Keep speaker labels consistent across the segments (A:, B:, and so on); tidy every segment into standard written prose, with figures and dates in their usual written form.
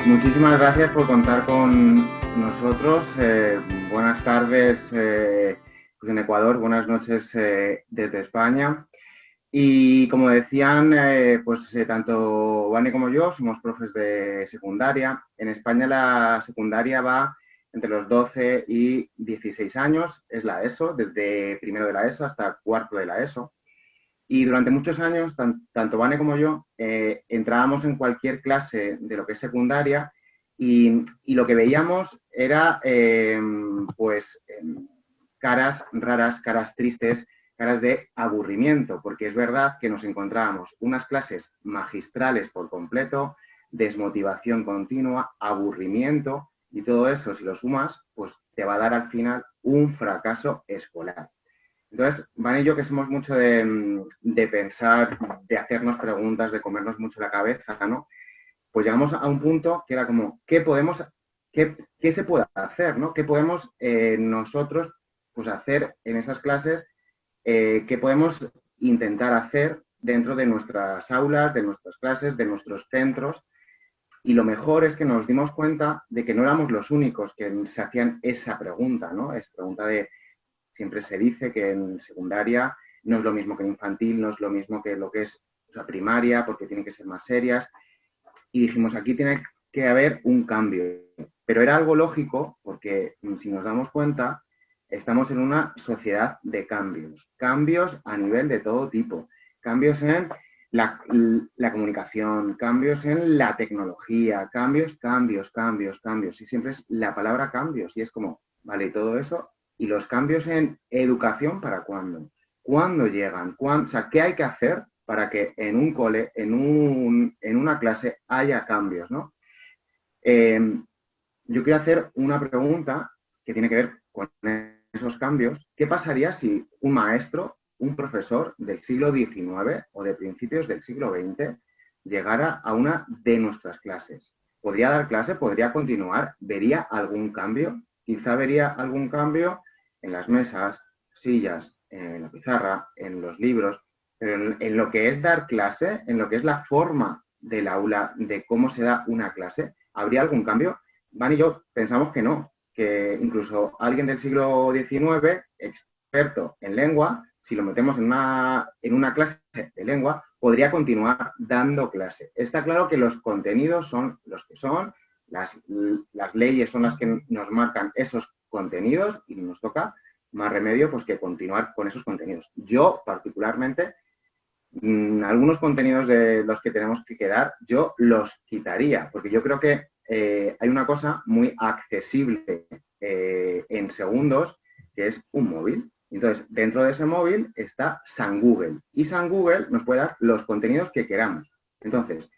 A: Muchísimas gracias por contar con nosotros. Buenas tardes pues en Ecuador, buenas noches desde España. Y como decían, tanto Vane como yo somos profes de secundaria. En España la secundaria va entre los 12 y 16 años, es la ESO, desde primero de la ESO hasta cuarto de la ESO. Y durante muchos años, tanto Vane como yo, entrábamos en cualquier clase de lo que es secundaria y lo que veíamos era caras raras, caras tristes, caras de aburrimiento, porque es verdad que nos encontrábamos unas clases magistrales por completo, desmotivación continua, aburrimiento, y todo eso, si lo sumas, pues te va a dar al final un fracaso escolar. Entonces, Van y yo que somos mucho de pensar, de hacernos preguntas, de comernos mucho la cabeza, ¿no? Pues llegamos a un punto que era como, qué se puede hacer, ¿no? ¿Qué podemos nosotros pues, hacer en esas clases? ¿Qué podemos intentar hacer dentro de nuestras aulas, de nuestras clases, de nuestros centros? Y lo mejor es que nos dimos cuenta de que no éramos los únicos que se hacían esa pregunta, ¿no? Es pregunta de, siempre se dice que en secundaria no es lo mismo que en infantil, no es lo mismo que lo que es la primaria, porque tienen que ser más serias. Y dijimos, aquí tiene que haber un cambio. Pero era algo lógico, porque si nos damos cuenta, estamos en una sociedad de cambios. Cambios a nivel de todo tipo. Cambios en la comunicación, cambios en la tecnología, cambios. Y siempre es la palabra cambios. Y es como, vale, todo eso. ¿Y los cambios en educación para cuándo? ¿Cuándo llegan? O sea, ¿qué hay que hacer para que en un cole, en una clase, haya cambios, ¿no? Eh, yo quiero hacer una pregunta que tiene que ver con esos cambios. ¿Qué pasaría si un maestro, un profesor del siglo XIX o de principios del siglo XX llegara a una de nuestras clases? ¿Podría dar clase? ¿Podría continuar? ¿Vería algún cambio? Quizá vería algún cambio en las mesas, sillas, en la pizarra, en los libros, pero en lo que es dar clase, en lo que es la forma del aula, de cómo se da una clase, ¿habría algún cambio? Van y yo pensamos que no, que incluso alguien del siglo XIX, experto en lengua, si lo metemos en una clase de lengua, podría continuar dando clase. Está claro que los contenidos son los que son, las leyes son las que nos marcan esos contenidos y nos toca más remedio pues, que continuar con esos contenidos. Yo, particularmente, algunos contenidos de los que tenemos que quedar, yo los quitaría, porque yo creo que hay una cosa muy accesible en segundos, que es un móvil. Entonces, dentro de ese móvil está San Google. Y San Google nos puede dar los contenidos que queramos. Entonces,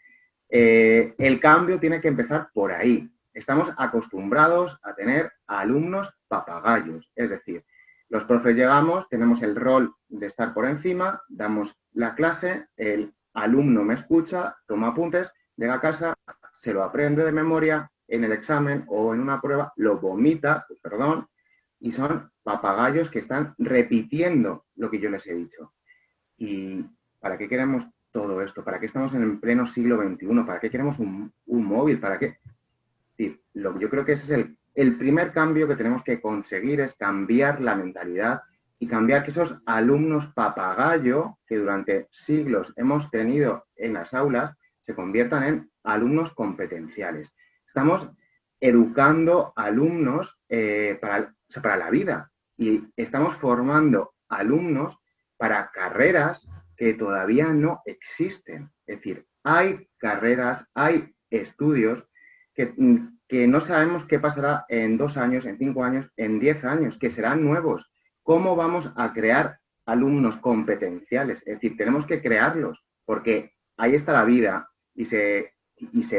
A: el cambio tiene que empezar por ahí. Estamos acostumbrados a tener alumnos papagayos, es decir, los profes llegamos, tenemos el rol de estar por encima, damos la clase, el alumno me escucha, toma apuntes, llega a casa, se lo aprende de memoria, en el examen o en una prueba lo vomita, perdón, y son papagayos que están repitiendo lo que yo les he dicho. ¿Y para qué queremos todo esto? ¿Para qué estamos en el pleno siglo XXI? ¿Para qué queremos un móvil? ¿Para qué? Sí, yo creo que ese es el primer cambio que tenemos que conseguir, es cambiar la mentalidad y cambiar que esos alumnos papagayo que durante siglos hemos tenido en las aulas se conviertan en alumnos competenciales. Estamos educando alumnos para la vida y estamos formando alumnos para carreras que todavía no existen. Es decir, hay carreras, hay estudios que, que no sabemos qué pasará en 2 años, en 5 años, en 10 años, que serán nuevos. ¿Cómo vamos a crear alumnos competenciales? Es decir, tenemos que crearlos, porque ahí está la vida y se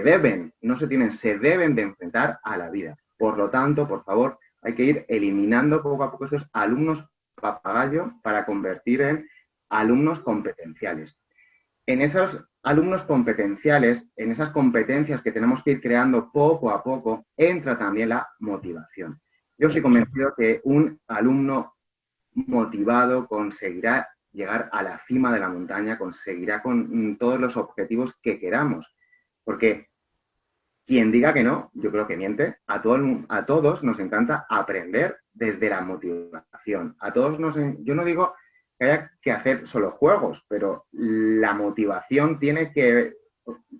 A: deben, no se tienen, se deben de enfrentar a la vida. Por lo tanto, por favor, hay que ir eliminando poco a poco estos alumnos papagayo para convertir en alumnos competenciales. En esos alumnos competenciales, en esas competencias que tenemos que ir creando poco a poco, entra también la motivación. Yo estoy convencido que un alumno motivado conseguirá llegar a la cima de la montaña, conseguirá con todos los objetivos que queramos. Porque Quien diga que no, yo creo que miente. A todos nos encanta aprender desde la motivación. Yo no digo que haya que hacer solo juegos, pero la motivación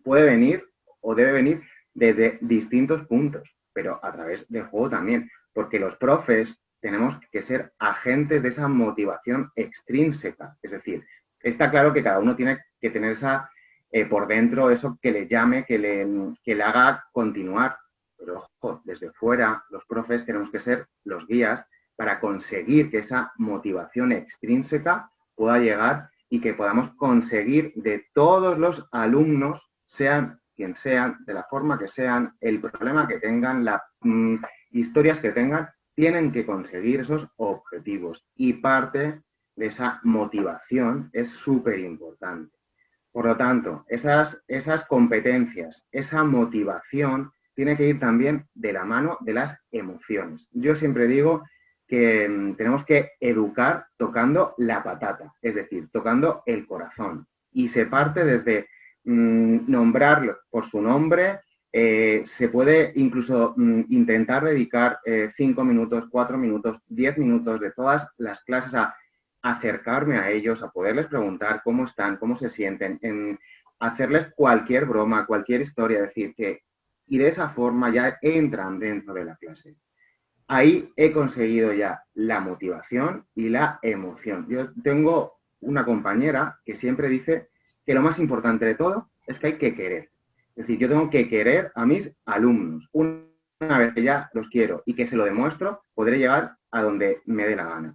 A: puede venir o debe venir desde distintos puntos, pero a través del juego también, porque los profes tenemos que ser agentes de esa motivación extrínseca. Es decir, está claro que cada uno tiene que tener por dentro eso que le llame, que le haga continuar. Pero ojo, desde fuera, los profes tenemos que ser los guías para conseguir que esa motivación extrínseca pueda llegar y que podamos conseguir de todos los alumnos, sean quien sean, de la forma que sean, el problema que tengan, las historias que tengan, tienen que conseguir esos objetivos. Y parte de esa motivación es súper importante. Por lo tanto, esas competencias, esa motivación, tiene que ir también de la mano de las emociones. Yo siempre digo que tenemos que educar tocando la patata, es decir, tocando el corazón. Y se parte desde nombrarlo por su nombre. Se puede incluso intentar dedicar 5 minutos, 4 minutos, 10 minutos de todas las clases a acercarme a ellos, a poderles preguntar cómo están, cómo se sienten, en hacerles cualquier broma, cualquier historia, decir que, y de esa forma ya entran dentro de la clase. Ahí he conseguido ya la motivación y la emoción. Yo tengo una compañera que siempre dice que lo más importante de todo es que hay que querer. Es decir, yo tengo que querer a mis alumnos. Una vez que ya los quiero y que se lo demuestro, podré llegar a donde me dé la gana.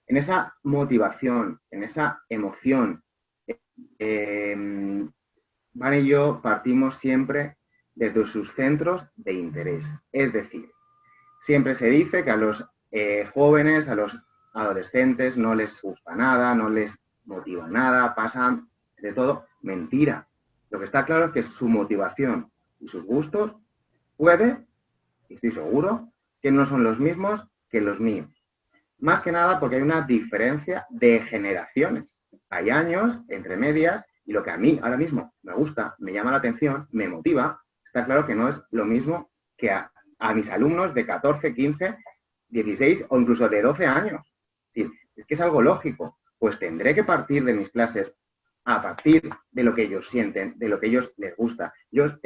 A: En esa motivación, en esa emoción, Van y yo partimos siempre desde sus centros de interés. Es decir, siempre se dice que a los jóvenes, a los adolescentes no les gusta nada, no les motiva nada, pasan de todo. Mentira. Lo que está claro es que su motivación y sus gustos puede, y estoy seguro, que no son los mismos que los míos. Más que nada porque hay una diferencia de generaciones. Hay años entre medias y lo que a mí ahora mismo me gusta, me llama la atención, me motiva, está claro que no es lo mismo que a mis alumnos de 14, 15, 16 o incluso de 12 años. Es que es algo lógico. Pues tendré que partir de mis clases a partir de lo que ellos sienten, de lo que a ellos les gusta. Yo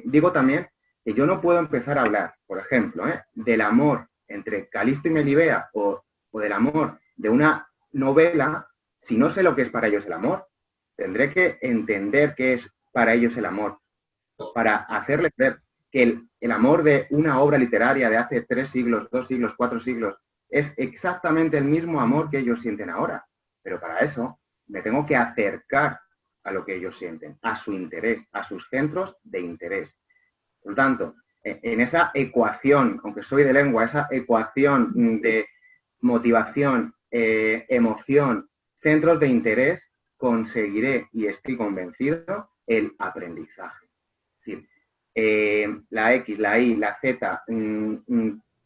A: digo también que yo no puedo empezar a hablar, por ejemplo, del amor entre Calisto y Melibea o del amor de una novela si no sé lo que es para ellos el amor. Tendré que entender qué es para ellos el amor para hacerles ver que el amor de una obra literaria de hace 3 siglos, 2 siglos, 4 siglos es exactamente el mismo amor que ellos sienten ahora. Pero para eso me tengo que acercar a lo que ellos sienten, a su interés, a sus centros de interés. Por lo tanto, en esa ecuación, aunque soy de lengua, esa ecuación de motivación, emoción, centros de interés, conseguiré, y estoy convencido, el aprendizaje. Es decir, la X, la Y, la Z,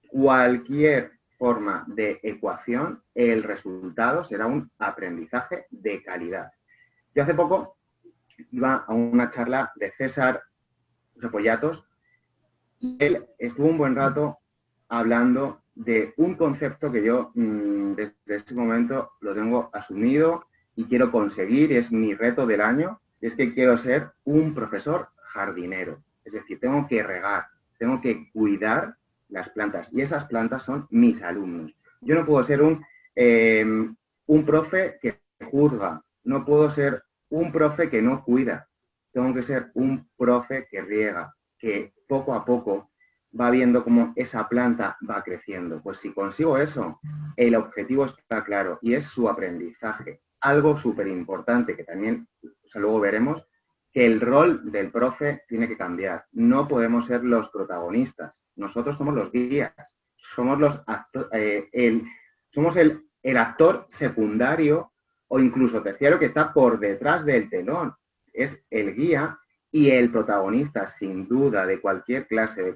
A: cualquier forma de ecuación, el resultado será un aprendizaje de calidad. Yo hace poco iba a una charla de César Repollatos y él estuvo un buen rato hablando de un concepto que yo desde ese momento lo tengo asumido y quiero conseguir, y es mi reto del año, es que quiero ser un profesor jardinero. Es decir, tengo que regar, tengo que cuidar las plantas y esas plantas son mis alumnos. Yo no puedo ser un profe que juzga, no puedo ser un profe que no cuida, tengo que ser un profe que riega, que poco a poco va viendo cómo esa planta va creciendo. Pues si consigo eso, el objetivo está claro y es su aprendizaje. Algo súper importante que también, luego veremos, que el rol del profe tiene que cambiar. No podemos ser los protagonistas. Nosotros somos los guías. Somos somos el actor secundario o incluso terciario que está por detrás del telón. Es el guía y el protagonista, sin duda, de cualquier clase, de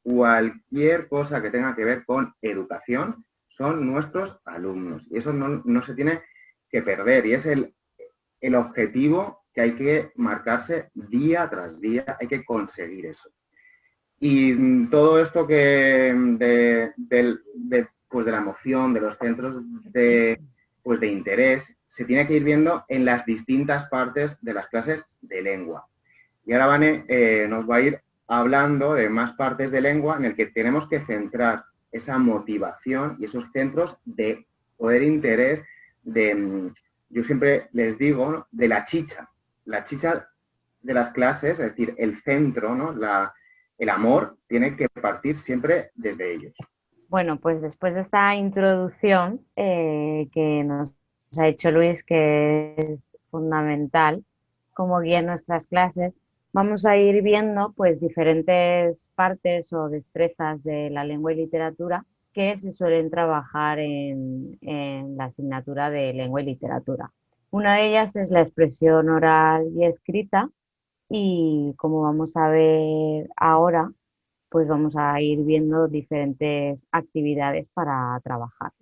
A: cualquier cosa que tenga que ver con educación, son nuestros alumnos. Y eso no se tiene que perder. Y es el objetivo que hay que marcarse día tras día. Hay que conseguir eso. Y todo esto que pues de la emoción, de los centros pues de interés, se tiene que ir viendo en las distintas partes de las clases de lengua. Y ahora Vane nos va a ir hablando de más partes de lengua en el que tenemos que centrar esa motivación y esos centros de poder interés yo siempre les digo, ¿no?, de la chicha de las clases, es decir, el centro, ¿no?, el amor tiene que partir siempre desde ellos.
B: Bueno, pues después de esta introducción que nos ha hecho Luis, que es fundamental como guía en nuestras clases, vamos a ir viendo pues diferentes partes o destrezas de la lengua y literatura que se suelen trabajar en la asignatura de lengua y literatura. Una de ellas es la expresión oral y escrita y como vamos a ver ahora, pues vamos a ir viendo diferentes actividades para trabajar.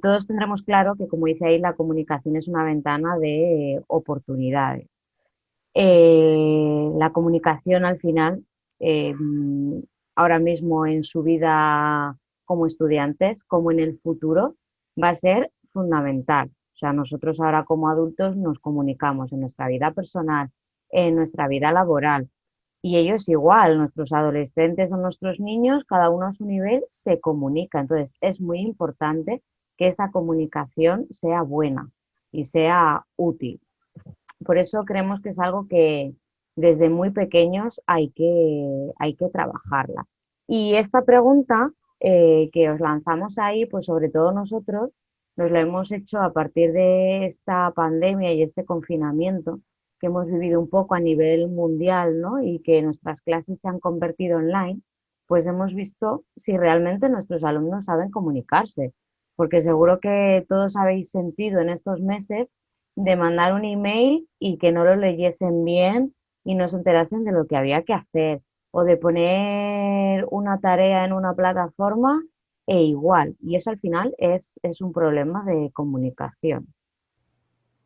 B: Todos tendremos claro que, como dice ahí, la comunicación es una ventana de oportunidades. La comunicación al final, eh, ahora mismo en su vida como estudiantes, como en el futuro, va a ser fundamental. O sea, nosotros ahora como adultos nos comunicamos en nuestra vida personal, en nuestra vida laboral, y ellos igual, nuestros adolescentes o nuestros niños, cada uno a su nivel, se comunica. Entonces, es muy importante que esa comunicación sea buena y sea útil. Por eso creemos que es algo que desde muy pequeños hay que trabajarla. Y esta pregunta que os lanzamos ahí, pues sobre todo nosotros, nos la hemos hecho a partir de esta pandemia y este confinamiento que hemos vivido un poco a nivel mundial, ¿no? Y que nuestras clases se han convertido online, pues hemos visto si realmente nuestros alumnos saben comunicarse, porque seguro que todos habéis sentido en estos meses de mandar un email y que no lo leyesen bien y no se enterasen de lo que había que hacer, o de poner una tarea en una plataforma e igual. Y eso al final es un problema de comunicación.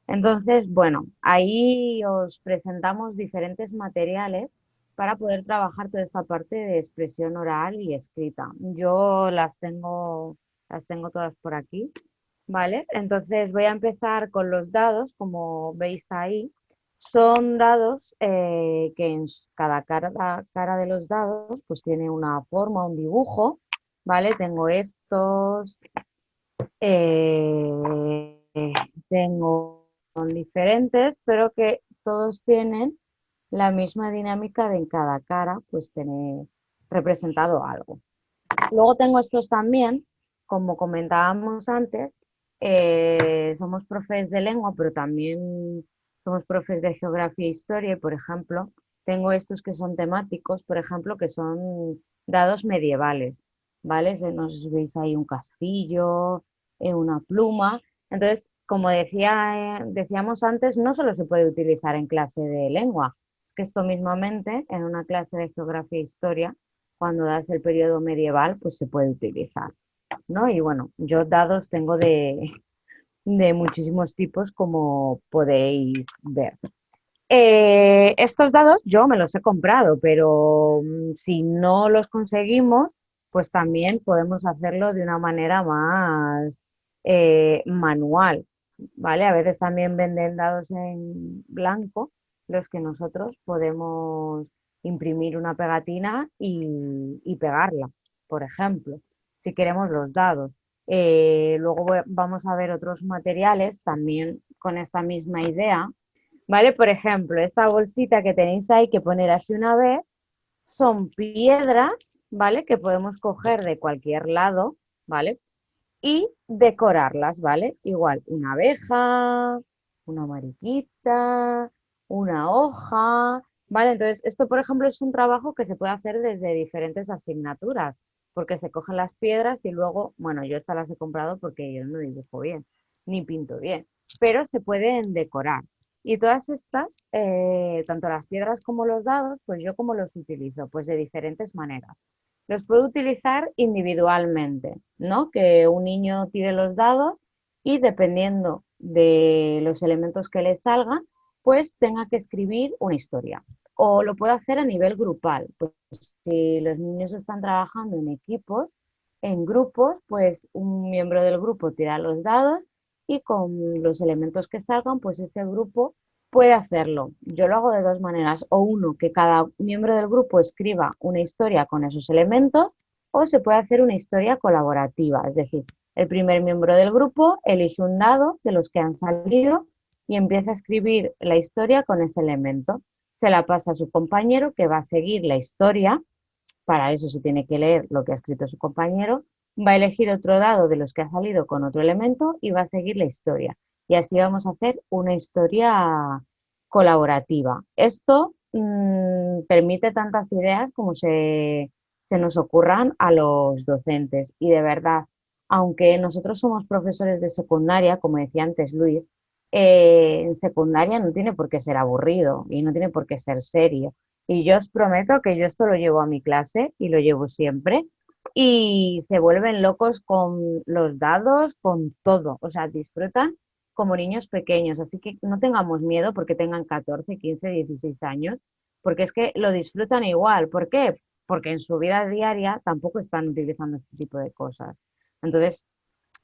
B: Entonces, bueno, ahí os presentamos diferentes materiales para poder trabajar toda esta parte de expresión oral y escrita. Yo las tengo todas por aquí, ¿vale? Entonces voy a empezar con los dados, como veis ahí. Son dados que en cada cara de los dados pues tiene una forma, un dibujo, ¿vale? Tengo estos, eh, tengo son diferentes, pero que todos tienen la misma dinámica de en cada cara, pues tener representado algo. Luego tengo estos también, como comentábamos antes, somos profes de lengua, pero también somos profes de geografía e historia, y por ejemplo, tengo estos que son temáticos, por ejemplo, que son dados medievales, ¿vale? No sé si veis ahí un castillo, una pluma. Entonces, como decíamos antes, no solo se puede utilizar en clase de lengua, es que esto mismamente en una clase de geografía e historia, cuando das el periodo medieval, pues se puede utilizar, ¿no? Y bueno, yo dados tengo de muchísimos tipos, como podéis ver. Estos dados yo me los he comprado, pero si no los conseguimos, pues también podemos hacerlo de una manera más manual, ¿vale? A veces también venden dados en blanco, los que nosotros podemos imprimir una pegatina y pegarla, por ejemplo, si queremos los dados. Luego vamos a ver otros materiales también con esta misma idea, ¿vale? Por ejemplo, esta bolsita que tenéis ahí que poner así una vez son piedras, ¿vale? Que podemos coger de cualquier lado, ¿vale? Y decorarlas, ¿vale? Igual, una abeja, una mariquita, una hoja, ¿vale? Entonces, esto, por ejemplo, es un trabajo que se puede hacer desde diferentes asignaturas, porque se cogen las piedras y luego, bueno, yo estas las he comprado porque yo no dibujo bien, ni pinto bien, pero se pueden decorar. Y todas estas, tanto las piedras como los dados, pues yo como los utilizo, pues de diferentes maneras. Los puedo utilizar individualmente, ¿no? Que un niño tire los dados y dependiendo de los elementos que le salgan, pues tenga que escribir una historia. o lo puedo hacer a nivel grupal. Pues si los niños están trabajando en equipos, en grupos, pues un miembro del grupo tira los dados y con los elementos que salgan, pues ese grupo puede hacerlo. Yo lo hago de dos maneras, o uno, que cada miembro del grupo escriba una historia con esos elementos, o se puede hacer una historia colaborativa, es decir, el primer miembro del grupo elige un dado de los que han salido y empieza a escribir la historia con ese elemento. Se la pasa a su compañero que va a seguir la historia, para eso se tiene que leer lo que ha escrito su compañero, va a elegir otro dado de los que ha salido con otro elemento y va a seguir la historia. Y así vamos a hacer una historia colaborativa. Esto permite tantas ideas como se nos ocurran a los docentes. Y de verdad, aunque nosotros somos profesores de secundaria, como decía antes Luis, en secundaria no tiene por qué ser aburrido y no tiene por qué ser serio. Y yo os prometo que yo esto lo llevo a mi clase y lo llevo siempre y se vuelven locos con los dados, con todo. O sea, disfrutan como niños pequeños. Así que no tengamos miedo porque tengan 14, 15, 16 años, porque es que lo disfrutan igual. ¿Por qué? Porque en su vida diaria tampoco están utilizando este tipo de cosas. Entonces,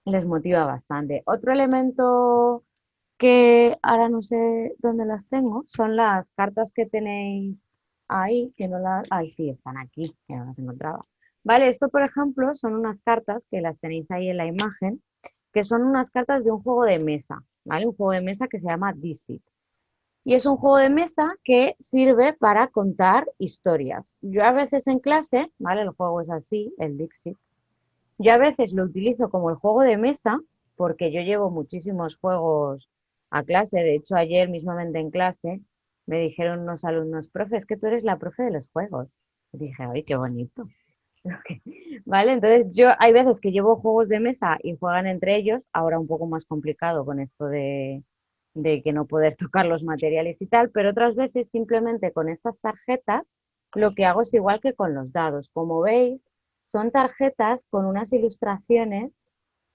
B: les motiva bastante. Otro elemento que ahora no sé dónde las tengo, son las cartas que tenéis ahí, que no las... Ay, sí, están aquí, que no las encontraba. Vale, esto por ejemplo son unas cartas que las tenéis ahí en la imagen, que son unas cartas de un juego de mesa, ¿vale? Un juego de mesa que se llama Dixit. Y es un juego de mesa que sirve para contar historias. Yo a veces en clase, ¿vale? El juego es así, el Dixit. Yo a veces lo utilizo como el juego de mesa, porque yo llevo muchísimos juegos a clase. De hecho, ayer mismamente en clase me dijeron unos alumnos, profe, es que tú eres la profe de los juegos. Y dije, ay, qué bonito. Vale, entonces yo hay veces que llevo juegos de mesa y juegan entre ellos, ahora un poco más complicado con esto de que no poder tocar los materiales y tal, pero otras veces simplemente con estas tarjetas lo que hago es igual que con los dados. Como veis, son tarjetas con unas ilustraciones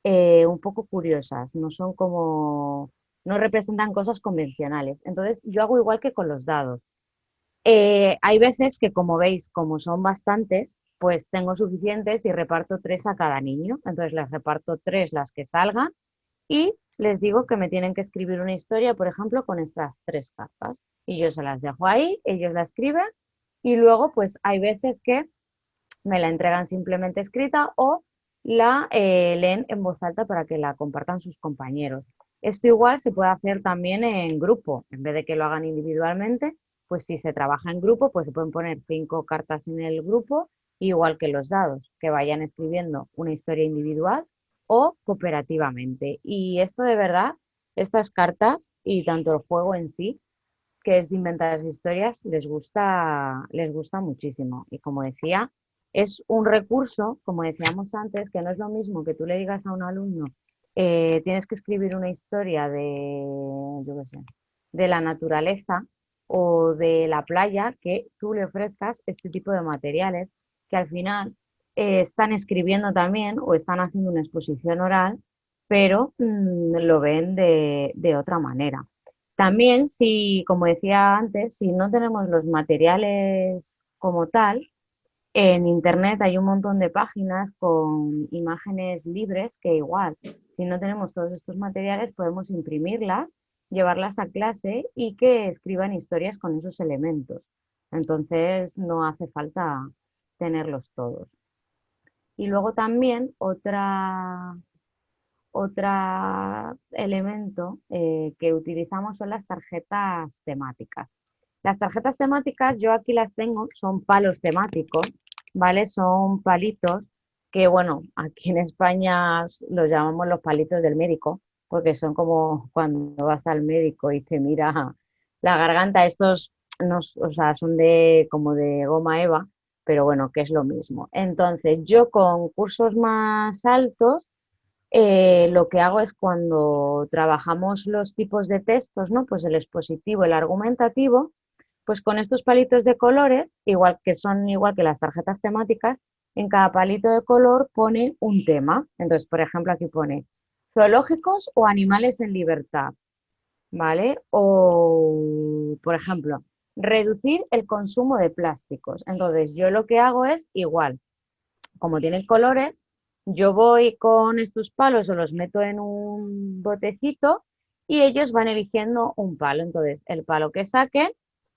B: un poco curiosas, no son como, no representan cosas convencionales. Entonces yo hago igual que con los dados. Hay veces que, como veis, como son bastantes, pues tengo suficientes y reparto tres a cada niño. Entonces les reparto tres las que salgan y les digo que me tienen que escribir una historia, por ejemplo, con estas tres cartas. Y yo se las dejo ahí, ellos la escriben y luego pues hay veces que me la entregan simplemente escrita o la leen en voz alta para que la compartan sus compañeros. Esto igual se puede hacer también en grupo, en vez de que lo hagan individualmente, pues si se trabaja en grupo, pues se pueden poner 5 cartas en el grupo, igual que los dados, que vayan escribiendo una historia individual o cooperativamente. Y esto de verdad, estas cartas y tanto el juego en sí, que es de inventar historias, les gusta muchísimo. Y como decía, es un recurso, como decíamos antes, que no es lo mismo que tú le digas a un alumno, tienes que escribir una historia de, yo qué sé, de la naturaleza o de la playa, que tú le ofrezcas este tipo de materiales que al final están escribiendo también o están haciendo una exposición oral, pero lo ven de otra manera. También, si, como decía antes, si no tenemos los materiales como tal, en Internet hay un montón de páginas con imágenes libres que igual, si no tenemos todos estos materiales, podemos imprimirlas, llevarlas a clase y que escriban historias con esos elementos. Entonces, no hace falta tenerlos todos. Y luego también otro elemento que utilizamos son las tarjetas temáticas. Las tarjetas temáticas, yo aquí las tengo, son palos temáticos, ¿vale? Son palitos que, bueno, aquí en España los llamamos los palitos del médico, porque son como cuando vas al médico y te mira la garganta. Estos no, o sea, son de como de goma eva, pero bueno, que es lo mismo. Entonces, yo con cursos más altos lo que hago es cuando trabajamos los tipos de textos, ¿no? Pues el expositivo, el argumentativo, pues con estos palitos de colores, igual que son igual que las tarjetas temáticas, en cada palito de color pone un tema. Entonces, por ejemplo, aquí pone zoológicos o animales en libertad, ¿vale? O, por ejemplo, reducir el consumo de plásticos. Entonces, yo lo que hago es igual, como tienen colores, yo voy con estos palos o los meto en un botecito y ellos van eligiendo un palo. Entonces, el palo que saquen,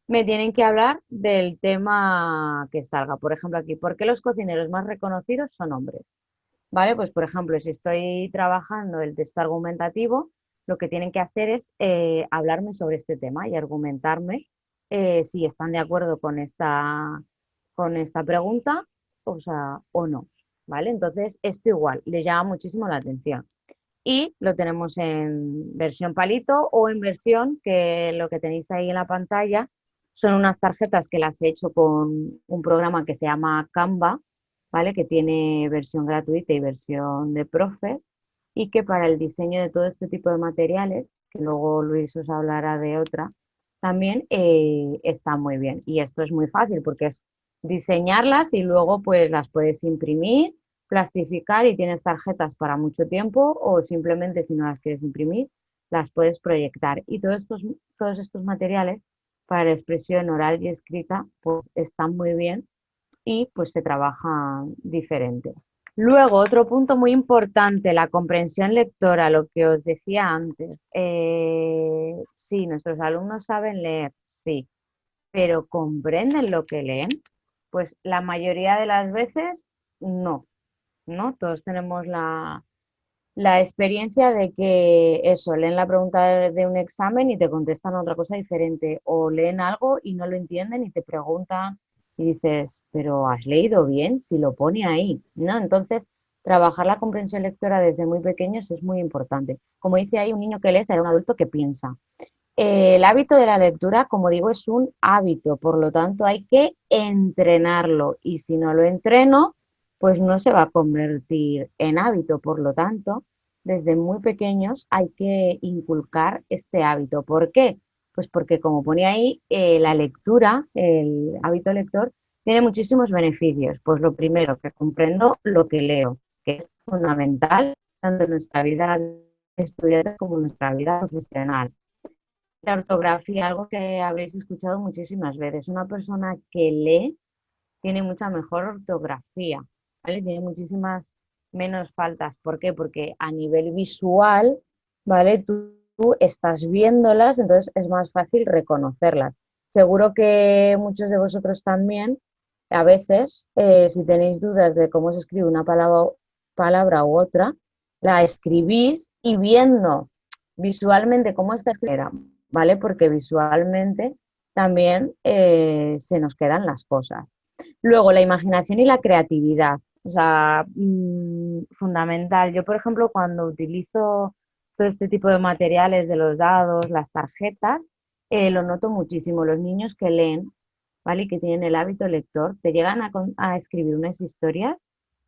B: me tienen que hablar del tema que salga. Por ejemplo, aquí, ¿por qué los cocineros más reconocidos son hombres? ¿Vale? Pues, por ejemplo, si estoy trabajando el texto argumentativo, lo que tienen que hacer es hablarme sobre este tema y argumentarme si están de acuerdo con esta pregunta, o sea, o no. ¿Vale? Entonces, esto igual, les llama muchísimo la atención. Y lo tenemos en versión palito o en versión que lo que tenéis ahí en la pantalla son unas tarjetas que las he hecho con un programa que se llama Canva, ¿vale? Que tiene versión gratuita y versión de profes y que para el diseño de todo este tipo de materiales, que luego Luis os hablará de otra, también está muy bien. Y esto es muy fácil porque es diseñarlas y luego pues las puedes imprimir, plastificar y tienes tarjetas para mucho tiempo o simplemente si no las quieres imprimir, las puedes proyectar. Y todos estos materiales para la expresión oral y escrita pues están muy bien y pues se trabaja diferente. Luego, otro punto muy importante, la comprensión lectora, lo que os decía antes. Sí, nuestros alumnos saben leer, sí, pero ¿comprenden lo que leen? Pues la mayoría de las veces no, ¿no? Todos tenemos la experiencia de que eso, leen la pregunta de un examen y te contestan otra cosa diferente, o leen algo y no lo entienden y te preguntan y dices, pero ¿has leído bien? Si lo pone ahí, ¿no? Entonces, trabajar la comprensión lectora desde muy pequeños es muy importante. Como dice ahí, un niño que lee será un adulto que piensa. El hábito de la lectura, como digo, es un hábito, por lo tanto hay que entrenarlo y si no lo entreno, pues no se va a convertir en hábito. Por lo tanto, desde muy pequeños hay que inculcar este hábito. ¿Por qué? Pues porque como pone ahí, la lectura, el hábito lector, tiene muchísimos beneficios. Pues lo primero, que comprendo lo que leo, que es fundamental tanto en nuestra vida de estudiante como en nuestra vida profesional. La ortografía, algo que habréis escuchado muchísimas veces. Una persona que lee tiene mucha mejor ortografía, ¿vale? Tiene muchísimas menos faltas. ¿Por qué? Porque a nivel visual, ¿vale? Tú estás viéndolas, entonces es más fácil reconocerlas. Seguro que muchos de vosotros también, a veces, si tenéis dudas de cómo se escribe una palabra u otra, la escribís y viendo visualmente cómo está escrita, ¿vale? Porque visualmente también se nos quedan las cosas. Luego, la imaginación y la creatividad, o sea, fundamental. Yo, por ejemplo, cuando utilizo todo este tipo de materiales de los dados, las tarjetas, lo noto muchísimo. Los niños que leen, ¿vale? Y que tienen el hábito lector, te llegan a escribir unas historias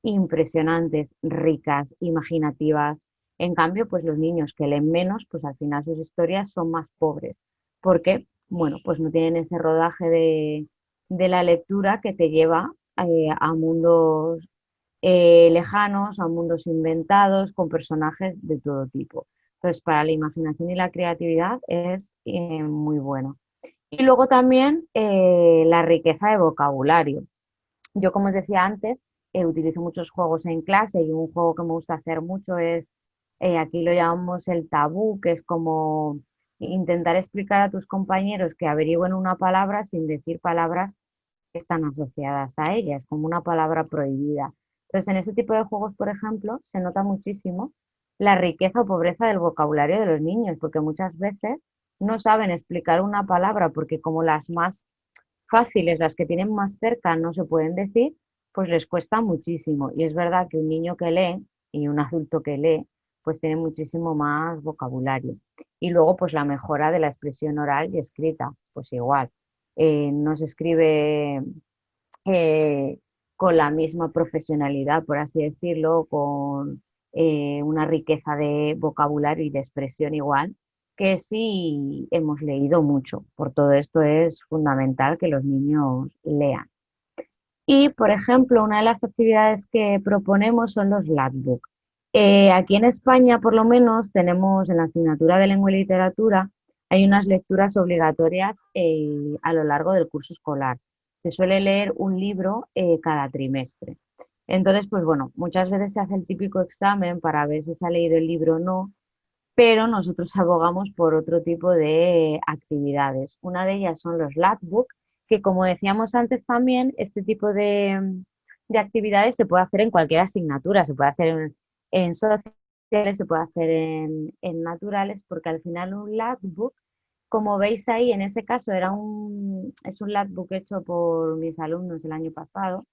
B: impresionantes, ricas, imaginativas. En cambio, pues los niños que leen menos, pues al final sus historias son más pobres. Porque, bueno, pues no tienen ese rodaje de la lectura que te lleva a mundos lejanos, a mundos inventados, con personajes de todo tipo. Entonces, para la imaginación y la creatividad es muy bueno. Y luego también la riqueza de vocabulario. Yo, como os decía antes, utilizo muchos juegos en clase y un juego que me gusta hacer mucho es, aquí lo llamamos el tabú, que es como intentar explicar a tus compañeros que averigüen una palabra sin decir palabras que están asociadas a ella, es como una palabra prohibida. Entonces, en ese tipo de juegos, por ejemplo, se nota muchísimo la riqueza o pobreza del vocabulario de los niños, porque muchas veces no saben explicar una palabra porque como las más fáciles, las que tienen más cerca no se pueden decir, pues les cuesta muchísimo. Y es verdad que un niño que lee y un adulto que lee, pues tiene muchísimo más vocabulario. Y luego, pues la mejora de la expresión oral y escrita, pues igual. No se escribe eh, con la misma profesionalidad, por así decirlo, con una riqueza de vocabulario y de expresión igual, que si hemos leído mucho. Por todo esto es fundamental que los niños lean. Y, por ejemplo, una de las actividades que proponemos son los Latbook. Aquí en España, por lo menos, tenemos en la asignatura de lengua y literatura, hay unas lecturas obligatorias a lo largo del curso escolar. Se suele leer un libro cada trimestre. Entonces, pues bueno, muchas veces se hace el típico examen para ver si se ha leído el libro o no, pero nosotros abogamos por otro tipo de actividades. Una de ellas son los Labbook, que como decíamos antes también, este tipo de actividades se puede hacer en cualquier asignatura, se puede hacer en sociales, se puede hacer en naturales, porque al final un Labbook, como veis ahí, en ese caso es un Labbook hecho por mis alumnos el año pasado,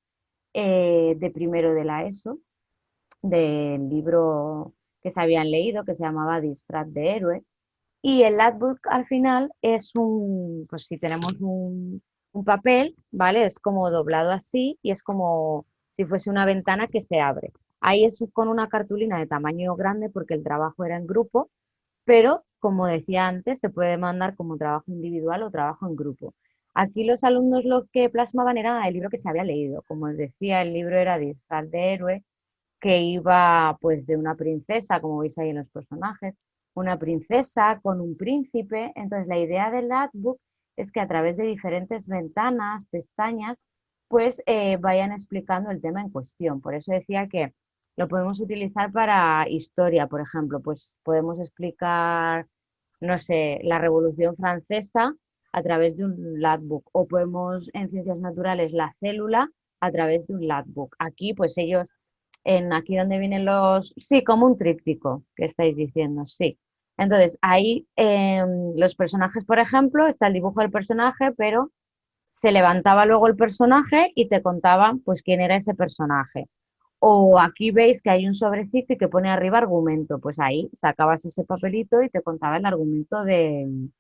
B: de primero de la ESO, del libro que se habían leído, que se llamaba Disfraz de héroe. Y el Logbook al final es pues si tenemos un papel, ¿vale? Es como doblado así y es como si fuese una ventana que se abre. Ahí es con una cartulina de tamaño grande porque el trabajo era en grupo, pero como decía antes, se puede mandar como trabajo individual o trabajo en grupo. Aquí los alumnos lo que plasmaban era el libro que se había leído. Como os decía, el libro era Disfraz de héroe, que iba pues de una princesa, como veis ahí en los personajes, una princesa con un príncipe. Entonces la idea del artbook es que a través de diferentes ventanas, pestañas, pues vayan explicando el tema en cuestión. Por eso decía que lo podemos utilizar para historia, por ejemplo, pues podemos explicar, no sé, la Revolución Francesa a través de un Logbook, o podemos en ciencias naturales la célula a través de un Logbook. Aquí pues ellos en aquí donde vienen sí, como un tríptico que estáis diciendo, sí. Entonces, ahí los personajes, por ejemplo, está el dibujo del personaje, pero se levantaba luego el personaje y te contaba pues quién era ese personaje. O aquí veis que hay un sobrecito y que pone arriba argumento, pues ahí sacabas ese papelito y te contaba el argumento del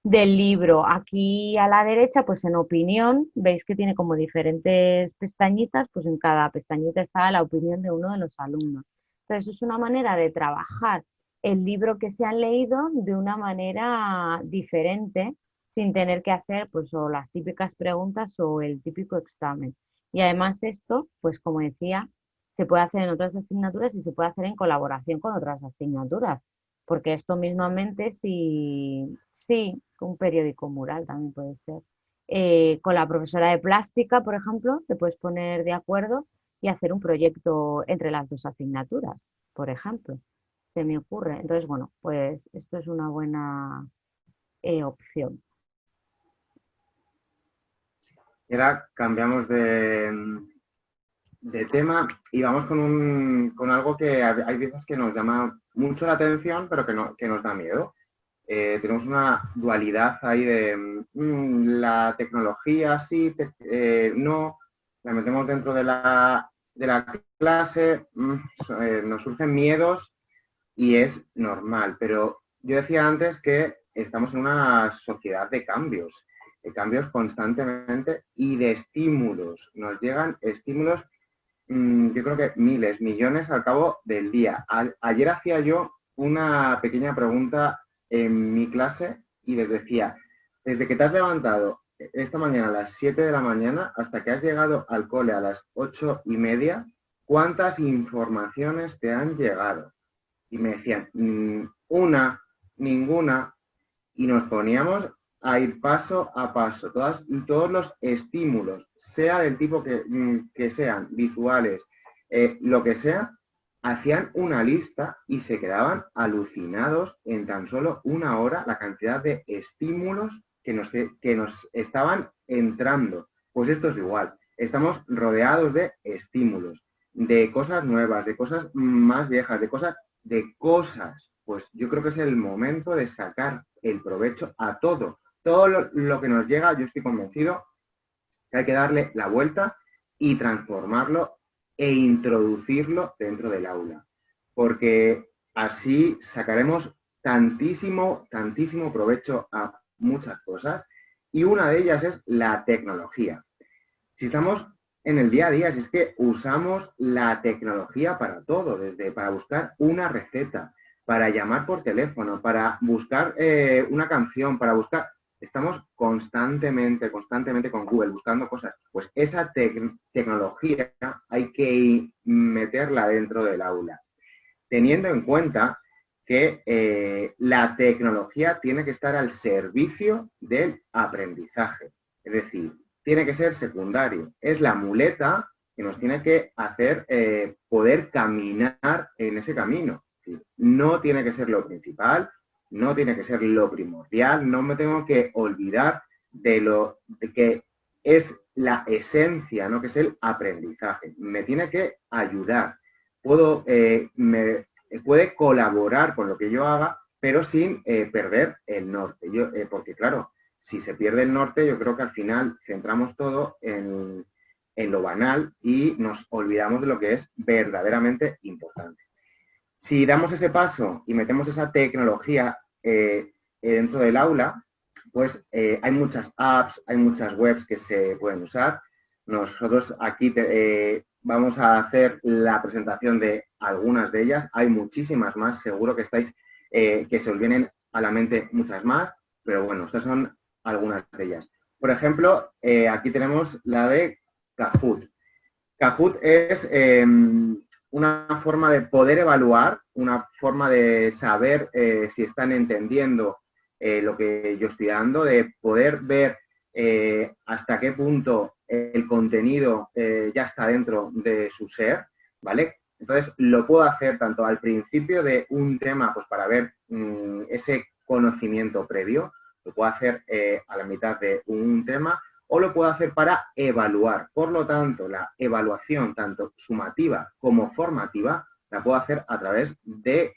B: libro. Aquí a la derecha, pues en opinión, veis que tiene como diferentes pestañitas, pues en cada pestañita está la opinión de uno de los alumnos. Entonces es una manera de trabajar el libro que se han leído de una manera diferente, sin tener que hacer pues o las típicas preguntas o el típico examen. Y además esto, pues como decía, se puede hacer en otras asignaturas y se puede hacer en colaboración con otras asignaturas, porque esto mismamente, sí, un periódico mural también puede ser. Con la profesora de plástica, por ejemplo, te puedes poner de acuerdo y hacer un proyecto entre las dos asignaturas, por ejemplo, se me ocurre. Entonces, bueno, pues esto es una buena opción.
A: Y ahora cambiamos de tema y vamos con algo que hay veces que nos llama mucho la atención, pero que nos da miedo. Tenemos una dualidad ahí de la tecnología, sí, no, la metemos dentro de la clase, nos surgen miedos y es normal, pero yo decía antes que estamos en una sociedad de cambios constantemente y de estímulos. Nos llegan estímulos, yo creo que miles, millones al cabo del día. Ayer hacía yo una pequeña pregunta en mi clase y les decía, desde que te has levantado esta mañana a las 7 de la mañana hasta que has llegado al cole a las 8:30, ¿cuántas informaciones te han llegado? Y me decían, una, ninguna, y nos poníamos a ir paso a paso. Todos los estímulos, sea del tipo que sean, visuales, lo que sea, hacían una lista y se quedaban alucinados en tan solo una hora la cantidad de estímulos que nos estaban entrando. Pues esto es igual. Estamos rodeados de estímulos, de cosas nuevas, de cosas más viejas, de cosas. Pues yo creo que es el momento de sacar el provecho a todo. Todo lo que nos llega, yo estoy convencido que hay que darle la vuelta y transformarlo e introducirlo dentro del aula. Porque así sacaremos tantísimo, tantísimo provecho a muchas cosas y una de ellas es la tecnología. Si estamos en el día a día, si es que usamos la tecnología para todo, desde para buscar una receta, para llamar por teléfono, para buscar una canción, para buscar... Estamos constantemente con Google buscando cosas. Pues esa tecnología hay que meterla dentro del aula, teniendo en cuenta que la tecnología tiene que estar al servicio del aprendizaje. Es decir, tiene que ser secundario. Es la muleta que nos tiene que hacer poder caminar en ese camino. Es decir, no tiene que ser lo principal, no tiene que ser lo primordial, no me tengo que olvidar de que es la esencia, ¿no? Que es el aprendizaje. Me tiene que ayudar. Puede colaborar con lo que yo haga, pero sin perder el norte. Porque claro, si se pierde el norte, yo creo que al final centramos todo en lo banal y nos olvidamos de lo que es verdaderamente importante. Si damos ese paso y metemos esa tecnología dentro del aula, pues hay muchas apps, hay muchas webs que se pueden usar. Nosotros aquí vamos a hacer la presentación de algunas de ellas. Hay muchísimas más, seguro que que se os vienen a la mente muchas más, pero bueno, estas son algunas de ellas. Por ejemplo, aquí tenemos la de Kahoot. Kahoot es una forma de poder evaluar, una forma de saber si están entendiendo lo que yo estoy dando, de poder ver hasta qué punto el contenido ya está dentro de su ser, ¿vale? Entonces, lo puedo hacer tanto al principio de un tema, pues para ver ese conocimiento previo, lo puedo hacer a la mitad de un tema, o lo puedo hacer para evaluar. Por lo tanto, la evaluación, tanto sumativa como formativa, la puedo hacer a través de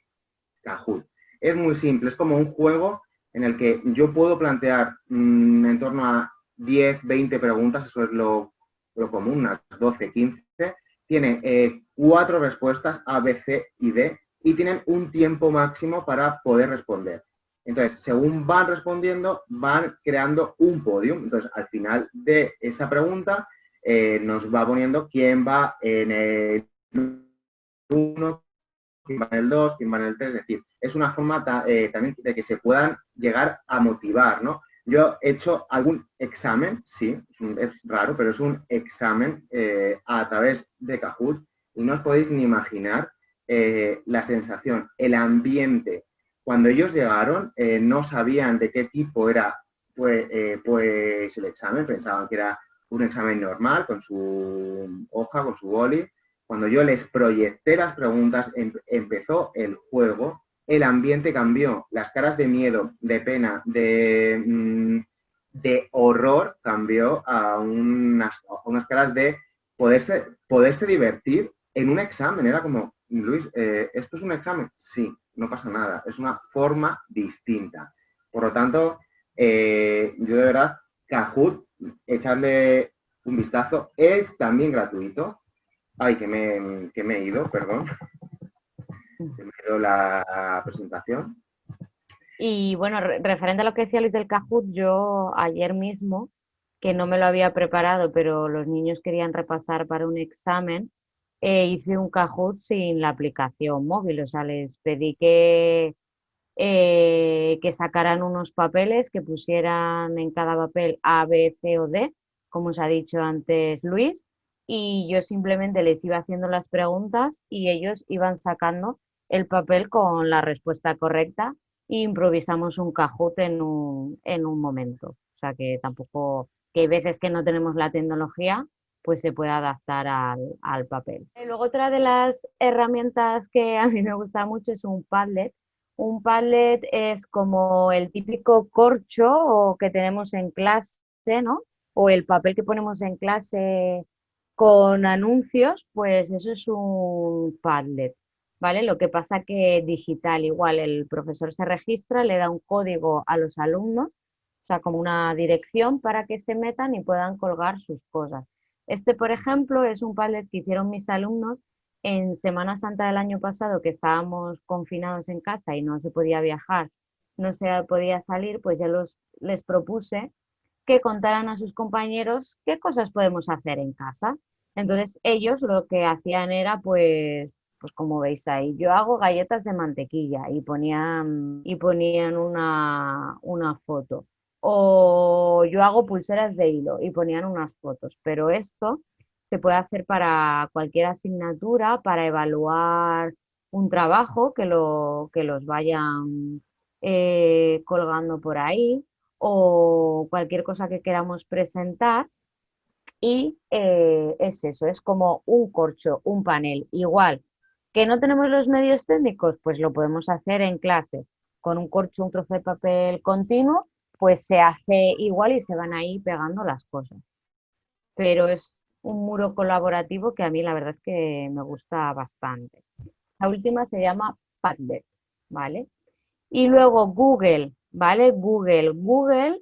A: Kahoot. Es muy simple, es como un juego en el que yo puedo plantear en torno a 10, 20 preguntas, eso es lo común, unas 12, 15. Tiene 4 respuestas, A, B, C y D, y tienen un tiempo máximo para poder responder. Entonces, según van respondiendo, van creando un podium. Entonces, al final de esa pregunta, nos va poniendo quién va en el 1, quién va en el 2, quién va en el 3. Es decir, es una forma también de que se puedan llegar a motivar, ¿no? Yo he hecho algún examen, sí, es raro, pero es un examen a través de Kahoot y no os podéis ni imaginar la sensación, el ambiente. Cuando ellos llegaron, no sabían de qué tipo era pues el examen, pensaban que era un examen normal, con su hoja, con su boli. Cuando yo les proyecté las preguntas, empezó el juego, el ambiente cambió, las caras de miedo, de pena, de horror cambió a unas caras de poderse divertir en un examen. Era como, Luis, ¿esto es un examen? Sí, no pasa nada, es una forma distinta. Por lo tanto, yo de verdad, Kahoot, echarle un vistazo, es también gratuito. Ay, que me he ido, perdón. Se me ha ido la presentación.
B: Y bueno, referente a lo que decía Luis del Kahoot, yo ayer mismo, que no me lo había preparado, pero los niños querían repasar para un examen, hice un Kahoot sin la aplicación móvil. O sea, les pedí que sacaran unos papeles, que pusieran en cada papel A, B, C o D, como os ha dicho antes Luis, y yo simplemente les iba haciendo las preguntas y ellos iban sacando el papel con la respuesta correcta e improvisamos un Kahoot en un momento. O sea que tampoco, que hay veces que no tenemos la tecnología, pues se puede adaptar al papel. Luego otra de las herramientas que a mí me gusta mucho es un Padlet. Un Padlet es como el típico corcho que tenemos en clase, ¿no? O el papel que ponemos en clase con anuncios, pues eso es un Padlet, ¿vale? Lo que pasa que digital, igual el profesor se registra, le da un código a los alumnos, o sea, como una dirección para que se metan y puedan colgar sus cosas. Este, por ejemplo, es un Padlet que hicieron mis alumnos en Semana Santa del año pasado, que estábamos confinados en casa y no se podía viajar, no se podía salir, pues ya les propuse que contaran a sus compañeros qué cosas podemos hacer en casa. Entonces ellos lo que hacían era pues como veis ahí, yo hago galletas de mantequilla y ponían una foto. O yo hago pulseras de hilo y ponían unas fotos. Pero esto se puede hacer para cualquier asignatura, para evaluar un trabajo que los vayan colgando por ahí o cualquier cosa que queramos presentar. Y es eso, es como un corcho, un panel. Igual que no tenemos los medios técnicos, pues lo podemos hacer en clase. Con un corcho, un trozo de papel continuo, pues se hace igual y se van ahí pegando las cosas. Pero es un muro colaborativo que a mí la verdad es que me gusta bastante. Esta última se llama Padlet, ¿vale? Y luego Google, ¿vale? Google,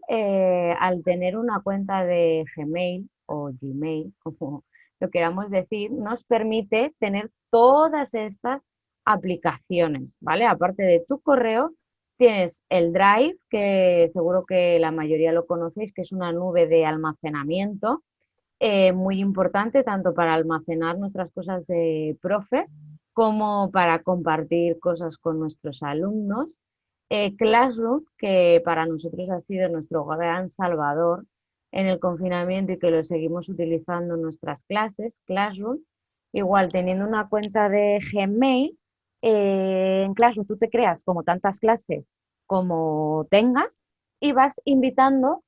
B: al tener una cuenta de Gmail o Gmail, como lo queramos decir, nos permite tener todas estas aplicaciones, ¿vale? Aparte de tu correo, tienes el Drive, que seguro que la mayoría lo conocéis, que es una nube de almacenamiento muy importante tanto para almacenar nuestras cosas de profes como para compartir cosas con nuestros alumnos. Classroom, que para nosotros ha sido nuestro gran salvador en el confinamiento y que lo seguimos utilizando en nuestras clases, Classroom, igual teniendo una cuenta de Gmail, en Classroom tú te creas como tantas clases como tengas y vas invitando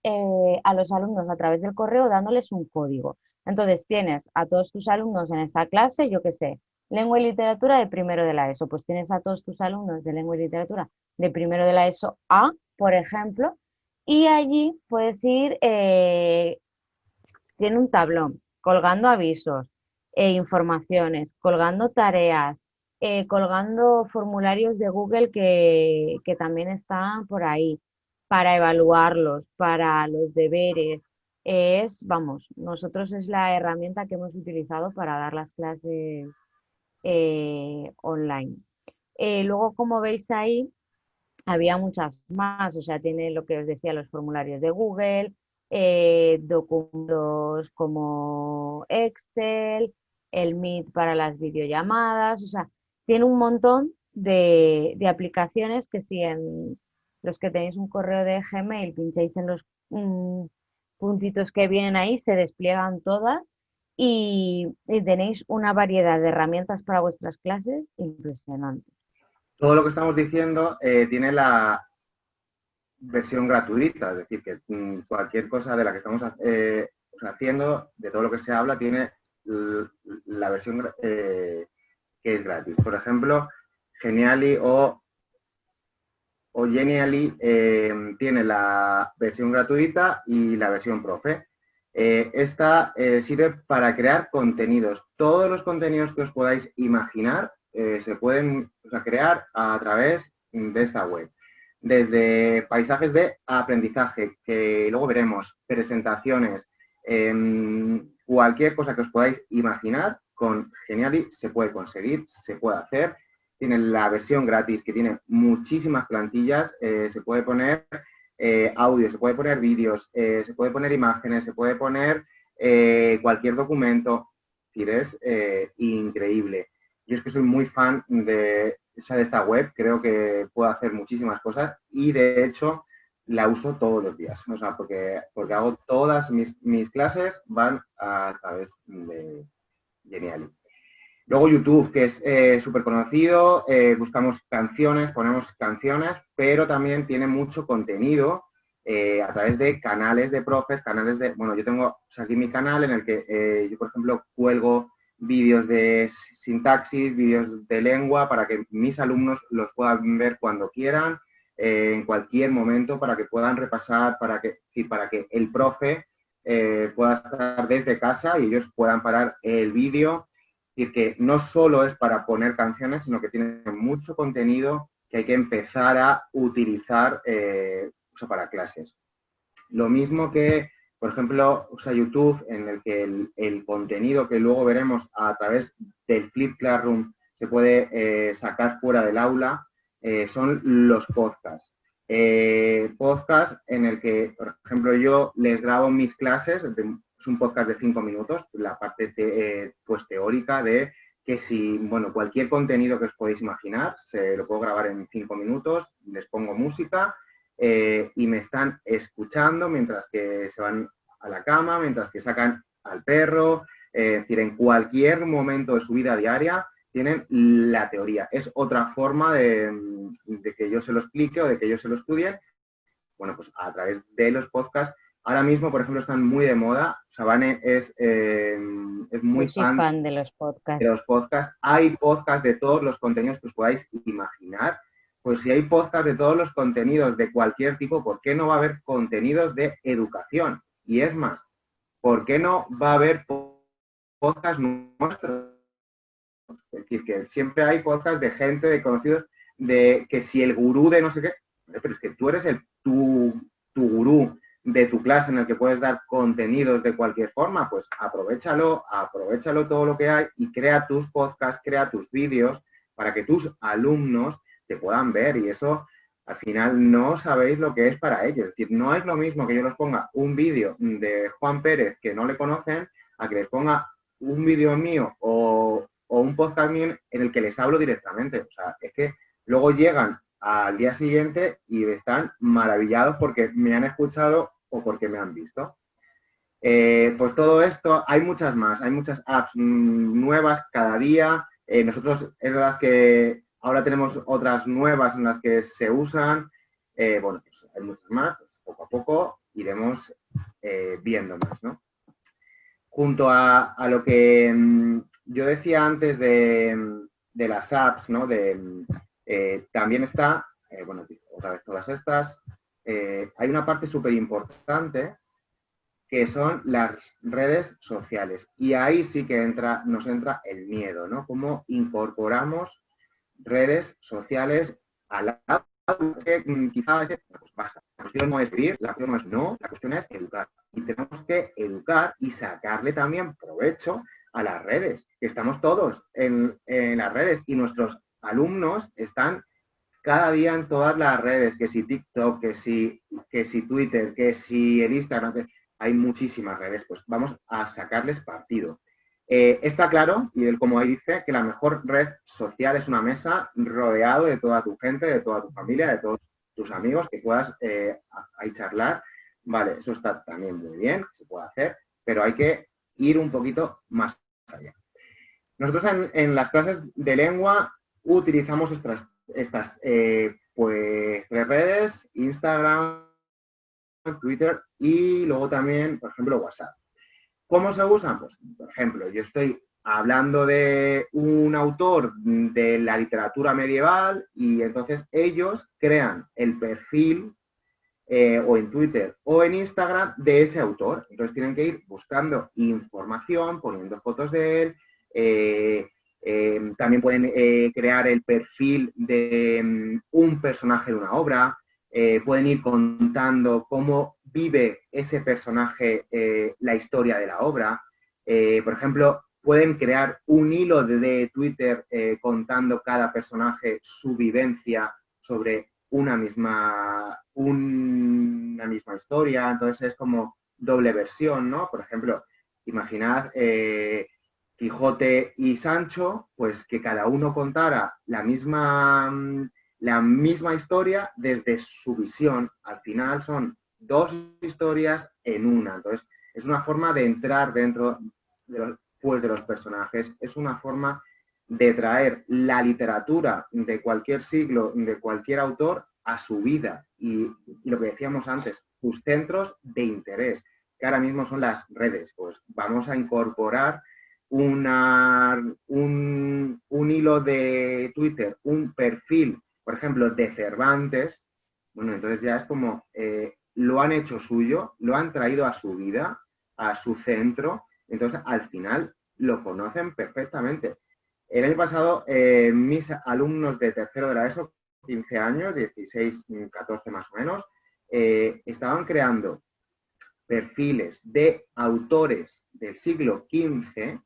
B: a los alumnos a través del correo dándoles un código. Entonces tienes a todos tus alumnos en esa clase, yo qué sé, lengua y literatura de primero de la ESO, pues tienes a todos tus alumnos de lengua y literatura de primero de la ESO A, por ejemplo, y allí puedes ir, tiene un tablón, colgando avisos, informaciones, colgando tareas, colgando formularios de Google que también están por ahí para evaluarlos, para los deberes. Es, vamos, nosotros es la herramienta que hemos utilizado para dar las clases online. Luego, como veis ahí, había muchas más, o sea, tiene lo que os decía, los formularios de Google, documentos como Excel, el Meet para las videollamadas, o sea, tiene un montón de aplicaciones que si en los que tenéis un correo de Gmail pincháis en los puntitos que vienen ahí, se despliegan todas y tenéis una variedad de herramientas para vuestras clases impresionante.
A: Todo lo que estamos diciendo tiene la versión gratuita, es decir, que cualquier cosa de la que estamos haciendo, de todo lo que se habla, tiene la versión que es gratis. Por ejemplo, Genially o Genially tiene la versión gratuita y la versión profe. Esta sirve para crear contenidos. Todos los contenidos que os podáis imaginar se pueden crear a través de esta web. Desde paisajes de aprendizaje, que luego veremos, presentaciones, cualquier cosa que os podáis imaginar, con Genially se puede conseguir, se puede hacer. Tiene la versión gratis que tiene muchísimas plantillas, se puede poner audio, se puede poner vídeos, se puede poner imágenes, se puede poner cualquier documento. Es increíble. Yo es que soy muy fan de esta web, creo que puedo hacer muchísimas cosas y de hecho la uso todos los días, o sea, porque hago todas mis clases van a través de Genially. Luego YouTube, que es súper conocido, buscamos canciones, ponemos canciones, pero también tiene mucho contenido a través de canales de profes, canales de... Bueno, yo tengo aquí mi canal en el que yo, por ejemplo, cuelgo vídeos de sintaxis, vídeos de lengua, para que mis alumnos los puedan ver cuando quieran, en cualquier momento, para que puedan repasar, para que el profe pueda estar desde casa y ellos puedan parar el vídeo. Es decir, que no solo es para poner canciones, sino que tiene mucho contenido que hay que empezar a utilizar para clases. Lo mismo que, por ejemplo, YouTube, en el que el contenido que luego veremos a través del Flip Classroom se puede sacar fuera del aula, son los podcasts. Podcast en el que, por ejemplo, yo les grabo mis clases, es un podcast de 5 minutos, la parte pues teórica de que si, bueno, cualquier contenido que os podéis imaginar, se lo puedo grabar en 5 minutos, les pongo música y me están escuchando mientras que se van a la cama, mientras que sacan al perro, es decir, en cualquier momento de su vida diaria, tienen la teoría. Es otra forma de que yo se lo explique o de que ellos se lo estudien. Bueno, pues a través de los podcasts. Ahora mismo, por ejemplo, están muy de moda. Sabane es
B: Yo
A: muy
B: soy
A: fan
B: fan de los
A: de
B: podcasts.
A: los podcasts. Hay podcasts de todos los contenidos que os podáis imaginar. Pues si hay podcasts de todos los contenidos de cualquier tipo, ¿por qué no va a haber contenidos de educación? Y es más, ¿por qué no va a haber podcasts nuestros? Es decir, que siempre hay podcasts de gente, de conocidos, de que si el gurú de no sé qué, pero es que tú eres tu gurú de tu clase en el que puedes dar contenidos de cualquier forma, pues aprovechalo todo lo que hay y crea tus podcasts, crea tus vídeos para que tus alumnos te puedan ver y eso al final no sabéis lo que es para ellos. Es decir, no es lo mismo que yo les ponga un vídeo de Juan Pérez que no le conocen a que les ponga un vídeo mío o un podcast mío en el que les hablo directamente. O sea, es que luego llegan al día siguiente y están maravillados porque me han escuchado o porque me han visto. Pues todo esto, hay muchas más, hay muchas apps nuevas cada día. Nosotros es verdad que ahora tenemos otras nuevas en las que se usan. Bueno, pues hay muchas más, pues poco a poco iremos viendo más, ¿no? Junto a lo que yo decía antes de las apps, ¿no? También está, bueno, otra vez todas estas, hay una parte súper importante que son las redes sociales. Y ahí sí que nos entra el miedo, ¿no? Cómo incorporamos redes sociales a la que quizás pues pasa. La cuestión no es vivir, la cuestión no es no, la cuestión es educar. Y tenemos que educar y sacarle también provecho a las redes, que estamos todos en las redes y nuestros alumnos están cada día en todas las redes, que si TikTok, que si Twitter, que si el Instagram, hay muchísimas redes, pues vamos a sacarles partido. Está claro, y él como ahí dice, que la mejor red social es una mesa rodeado de toda tu gente, de toda tu familia, de todos tus amigos, que puedas ahí charlar. Vale, eso está también muy bien, se puede hacer, pero hay que ir un poquito más allá. Nosotros en las clases de lengua utilizamos estas pues, 3 redes, Instagram, Twitter y luego también, por ejemplo, WhatsApp. ¿Cómo se usan? Pues, por ejemplo, yo estoy hablando de un autor de la literatura medieval y entonces ellos crean el perfil o en Twitter o en Instagram de ese autor. Entonces tienen que ir buscando información, poniendo fotos de él. También pueden crear el perfil de un personaje de una obra. Pueden ir contando cómo vive ese personaje la historia de la obra. Por ejemplo, pueden crear un hilo de Twitter contando cada personaje su vivencia sobre una misma historia, entonces es como doble versión, ¿no? Por ejemplo, imaginad Quijote y Sancho, pues que cada uno contara la misma historia desde su visión. Al final son 2 historias en una. Entonces, es una forma de entrar dentro de los personajes, es una forma de traer la literatura de cualquier siglo, de cualquier autor, a su vida. Y lo que decíamos antes, sus centros de interés, que ahora mismo son las redes. Pues vamos a incorporar un hilo de Twitter, un perfil, por ejemplo, de Cervantes. Bueno, entonces ya es como lo han hecho suyo, lo han traído a su vida, a su centro, entonces al final lo conocen perfectamente. El año pasado, mis alumnos de tercero de la ESO, 15 años, 16, 14 más o menos, estaban creando perfiles de autores del siglo XV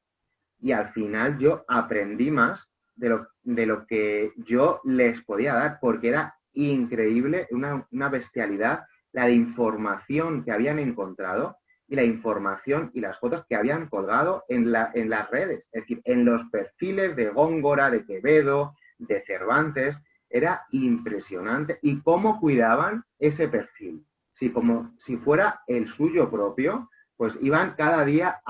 A: y al final yo aprendí más de lo que yo les podía dar, porque era increíble, una bestialidad, la de información que habían encontrado y la información y las fotos que habían colgado en las redes, es decir, en los perfiles de Góngora, de Quevedo, de Cervantes, era impresionante. Y cómo cuidaban ese perfil. Sí, como si fuera el suyo propio, pues iban cada día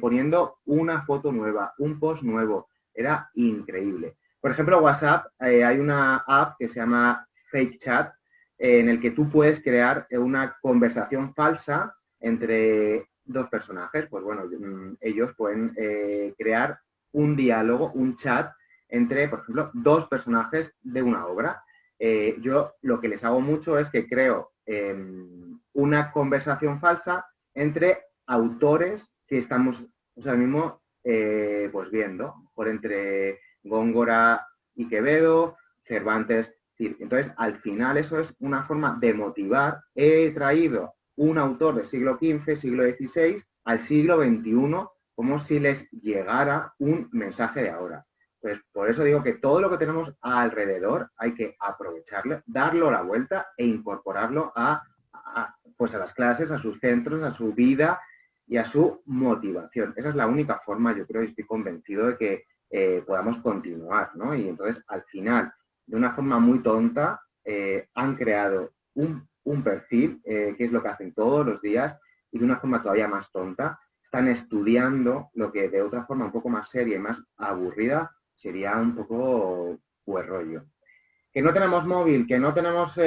A: poniendo una foto nueva, un post nuevo, Era increíble. Por ejemplo, WhatsApp, hay una app que se llama Fake Chat, en el que tú puedes crear una conversación falsa entre dos personajes. Pues bueno, ellos pueden crear un diálogo, un chat entre, por ejemplo, dos personajes de una obra. Yo lo que les hago mucho es que creo una conversación falsa entre autores que estamos, o sea, mismo pues viendo, por entre Góngora y Quevedo, Cervantes. Entonces, al final eso es una forma de motivar. He traído un autor del siglo XV, siglo XVI, al siglo XXI, como si les llegara un mensaje de ahora. Entonces, por eso digo que todo lo que tenemos alrededor hay que aprovecharlo, darlo la vuelta e incorporarlo pues a las clases, a sus centros, a su vida y a su motivación. Esa es la única forma, yo creo, y estoy convencido de que podamos continuar, ¿no? Y entonces, al final, de una forma muy tonta, han creado un perfil, que es lo que hacen todos los días, y de una forma todavía más tonta, están estudiando lo que de otra forma un poco más seria y más aburrida sería un poco pues rollo. Que no tenemos móvil, que no tenemos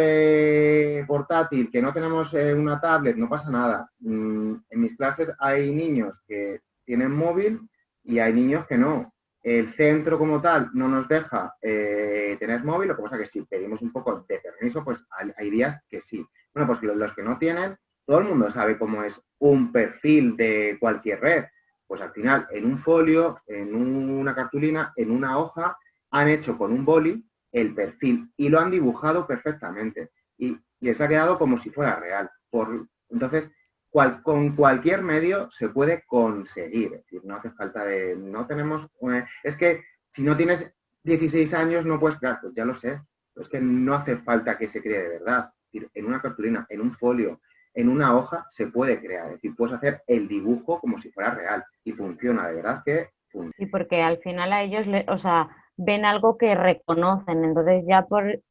A: portátil, que no tenemos una tablet, no pasa nada. En mis clases hay niños que tienen móvil y hay niños que no. El centro como tal no nos deja tener móvil, lo que pasa es que si pedimos un poco de permiso, pues hay días que sí. Bueno, pues los que no tienen, todo el mundo sabe cómo es un perfil de cualquier red. Pues al final, en un folio, en una cartulina, en una hoja, han hecho con un boli el perfil y lo han dibujado perfectamente y les ha quedado como si fuera real. Entonces, con cualquier medio se puede conseguir, es decir, no hace falta de, no tenemos, es que si no tienes 16 años no puedes crear, pues ya lo sé, pero es que no hace falta que se cree de verdad, es decir, en una cartulina, en un folio, en una hoja se puede crear, es decir, puedes hacer el dibujo como si fuera real y funciona, de verdad que funciona.
B: Sí, porque al final a ellos, o sea, ven algo que reconocen, entonces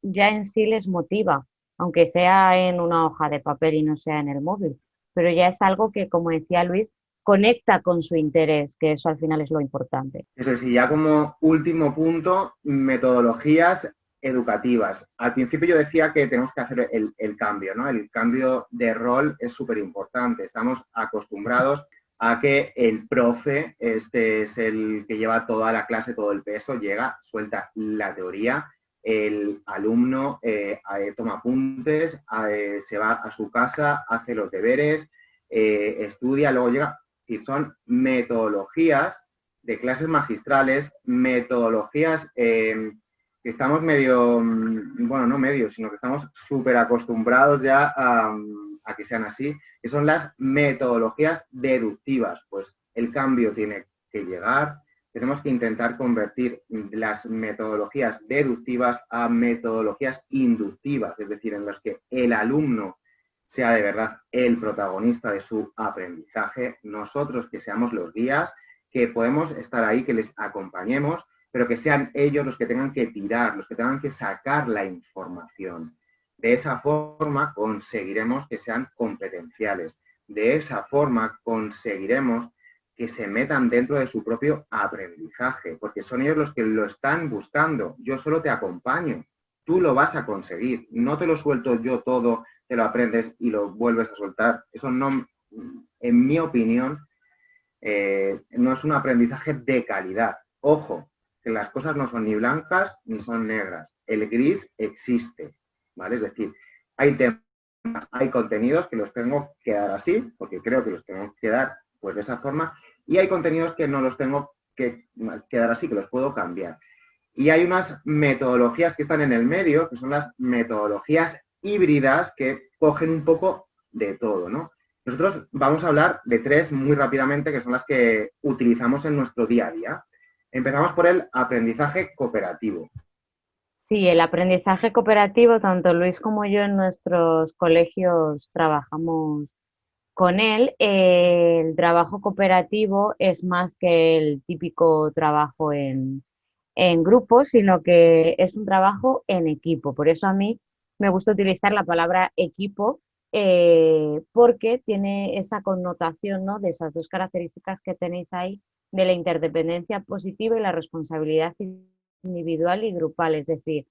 B: ya en sí les motiva, aunque sea en una hoja de papel y no sea en el móvil, pero ya es algo que, como decía Luis, conecta con su interés, que eso al final es lo importante.
A: Eso es, y ya como último punto, metodologías educativas. Al principio yo decía que tenemos que hacer el cambio, ¿no? El cambio de rol es súper importante. Estamos acostumbrados a que el profe, este es el que lleva toda la clase, todo el peso, llega, suelta la teoría, el alumno toma apuntes, se va a su casa, hace los deberes, estudia, luego llega. Y son metodologías de clases magistrales, metodologías que estamos medio, bueno, no medio, sino que estamos súper acostumbrados ya a que sean así, que son las metodologías deductivas. Pues el cambio tiene que llegar, tenemos que intentar convertir las metodologías deductivas a metodologías inductivas, es decir, en las que el alumno sea de verdad el protagonista de su aprendizaje, nosotros que seamos los guías, que podemos estar ahí, que les acompañemos, pero que sean ellos los que tengan que tirar, los que tengan que sacar la información. De esa forma conseguiremos que sean competenciales. De esa forma conseguiremos que se metan dentro de su propio aprendizaje, porque son ellos los que lo están buscando. Yo solo te acompaño. Tú lo vas a conseguir. No te lo suelto yo todo, te lo aprendes y lo vuelves a soltar. Eso no, en mi opinión, no es un aprendizaje de calidad. Ojo, que las cosas no son ni blancas ni son negras. El gris existe, ¿vale? Es decir, hay temas, hay contenidos que los tengo que dar así, porque creo que los tengo que dar pues de esa forma, y hay contenidos que no los tengo que dar así, que los puedo cambiar. Y hay unas metodologías que están en el medio, que son las metodologías híbridas, que cogen un poco de todo, ¿no? Nosotros vamos a hablar de tres muy rápidamente, que son las que utilizamos en nuestro día a día. Empezamos por el aprendizaje cooperativo.
B: Sí, el aprendizaje cooperativo, tanto Luis como yo en nuestros colegios trabajamos con él. El trabajo cooperativo es más que el típico trabajo en grupo, sino que es un trabajo en equipo. Por eso a mí me gusta utilizar la palabra equipo, porque tiene esa connotación, ¿no? De esas dos características que tenéis ahí, de la interdependencia positiva y la responsabilidad individual y grupal. Es decir,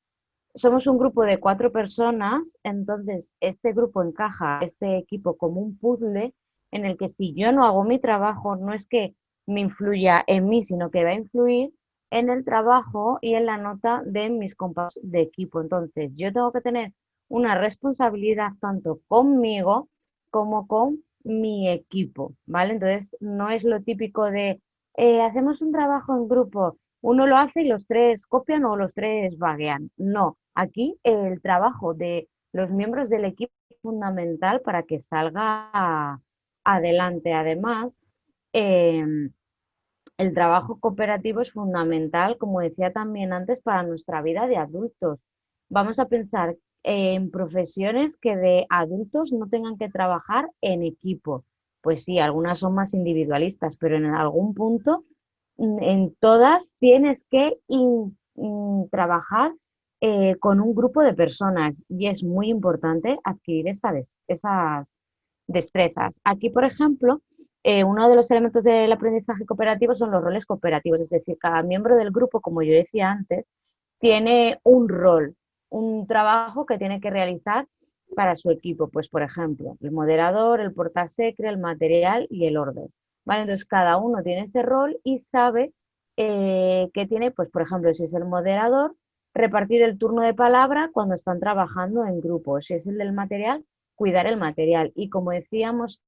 B: somos un grupo de 4 personas, entonces este grupo encaja, este equipo como un puzzle en el que si yo no hago mi trabajo, no es que me influya en mí, sino que va a influir en el trabajo y en la nota de mis compañeros de equipo. Entonces, yo tengo que tener una responsabilidad tanto conmigo como con mi equipo, ¿vale? Entonces, no es lo típico de hacemos un trabajo en grupo, uno lo hace y los 3 copian o los 3 vaguean. No, aquí el trabajo de los miembros del equipo es fundamental para que salga adelante. Además, eh, el trabajo cooperativo es fundamental, como decía también antes, para nuestra vida de adultos. Vamos a pensar en profesiones que de adultos no tengan que trabajar en equipo. Pues sí, algunas son más individualistas, pero en algún punto, en todas tienes que trabajar con un grupo de personas y es muy importante adquirir esas destrezas. Aquí, por ejemplo, uno de los elementos del aprendizaje cooperativo son los roles cooperativos, es decir, cada miembro del grupo, como yo decía antes, tiene un rol, un trabajo que tiene que realizar para su equipo. Pues, por ejemplo, el moderador, el portasecre, el material y el orden. ¿Vale? Entonces, cada uno tiene ese rol y sabe que tiene, pues, por ejemplo, si es el moderador, repartir el turno de palabra cuando están trabajando en grupo. Si es el del material, cuidar el material. Y como decimos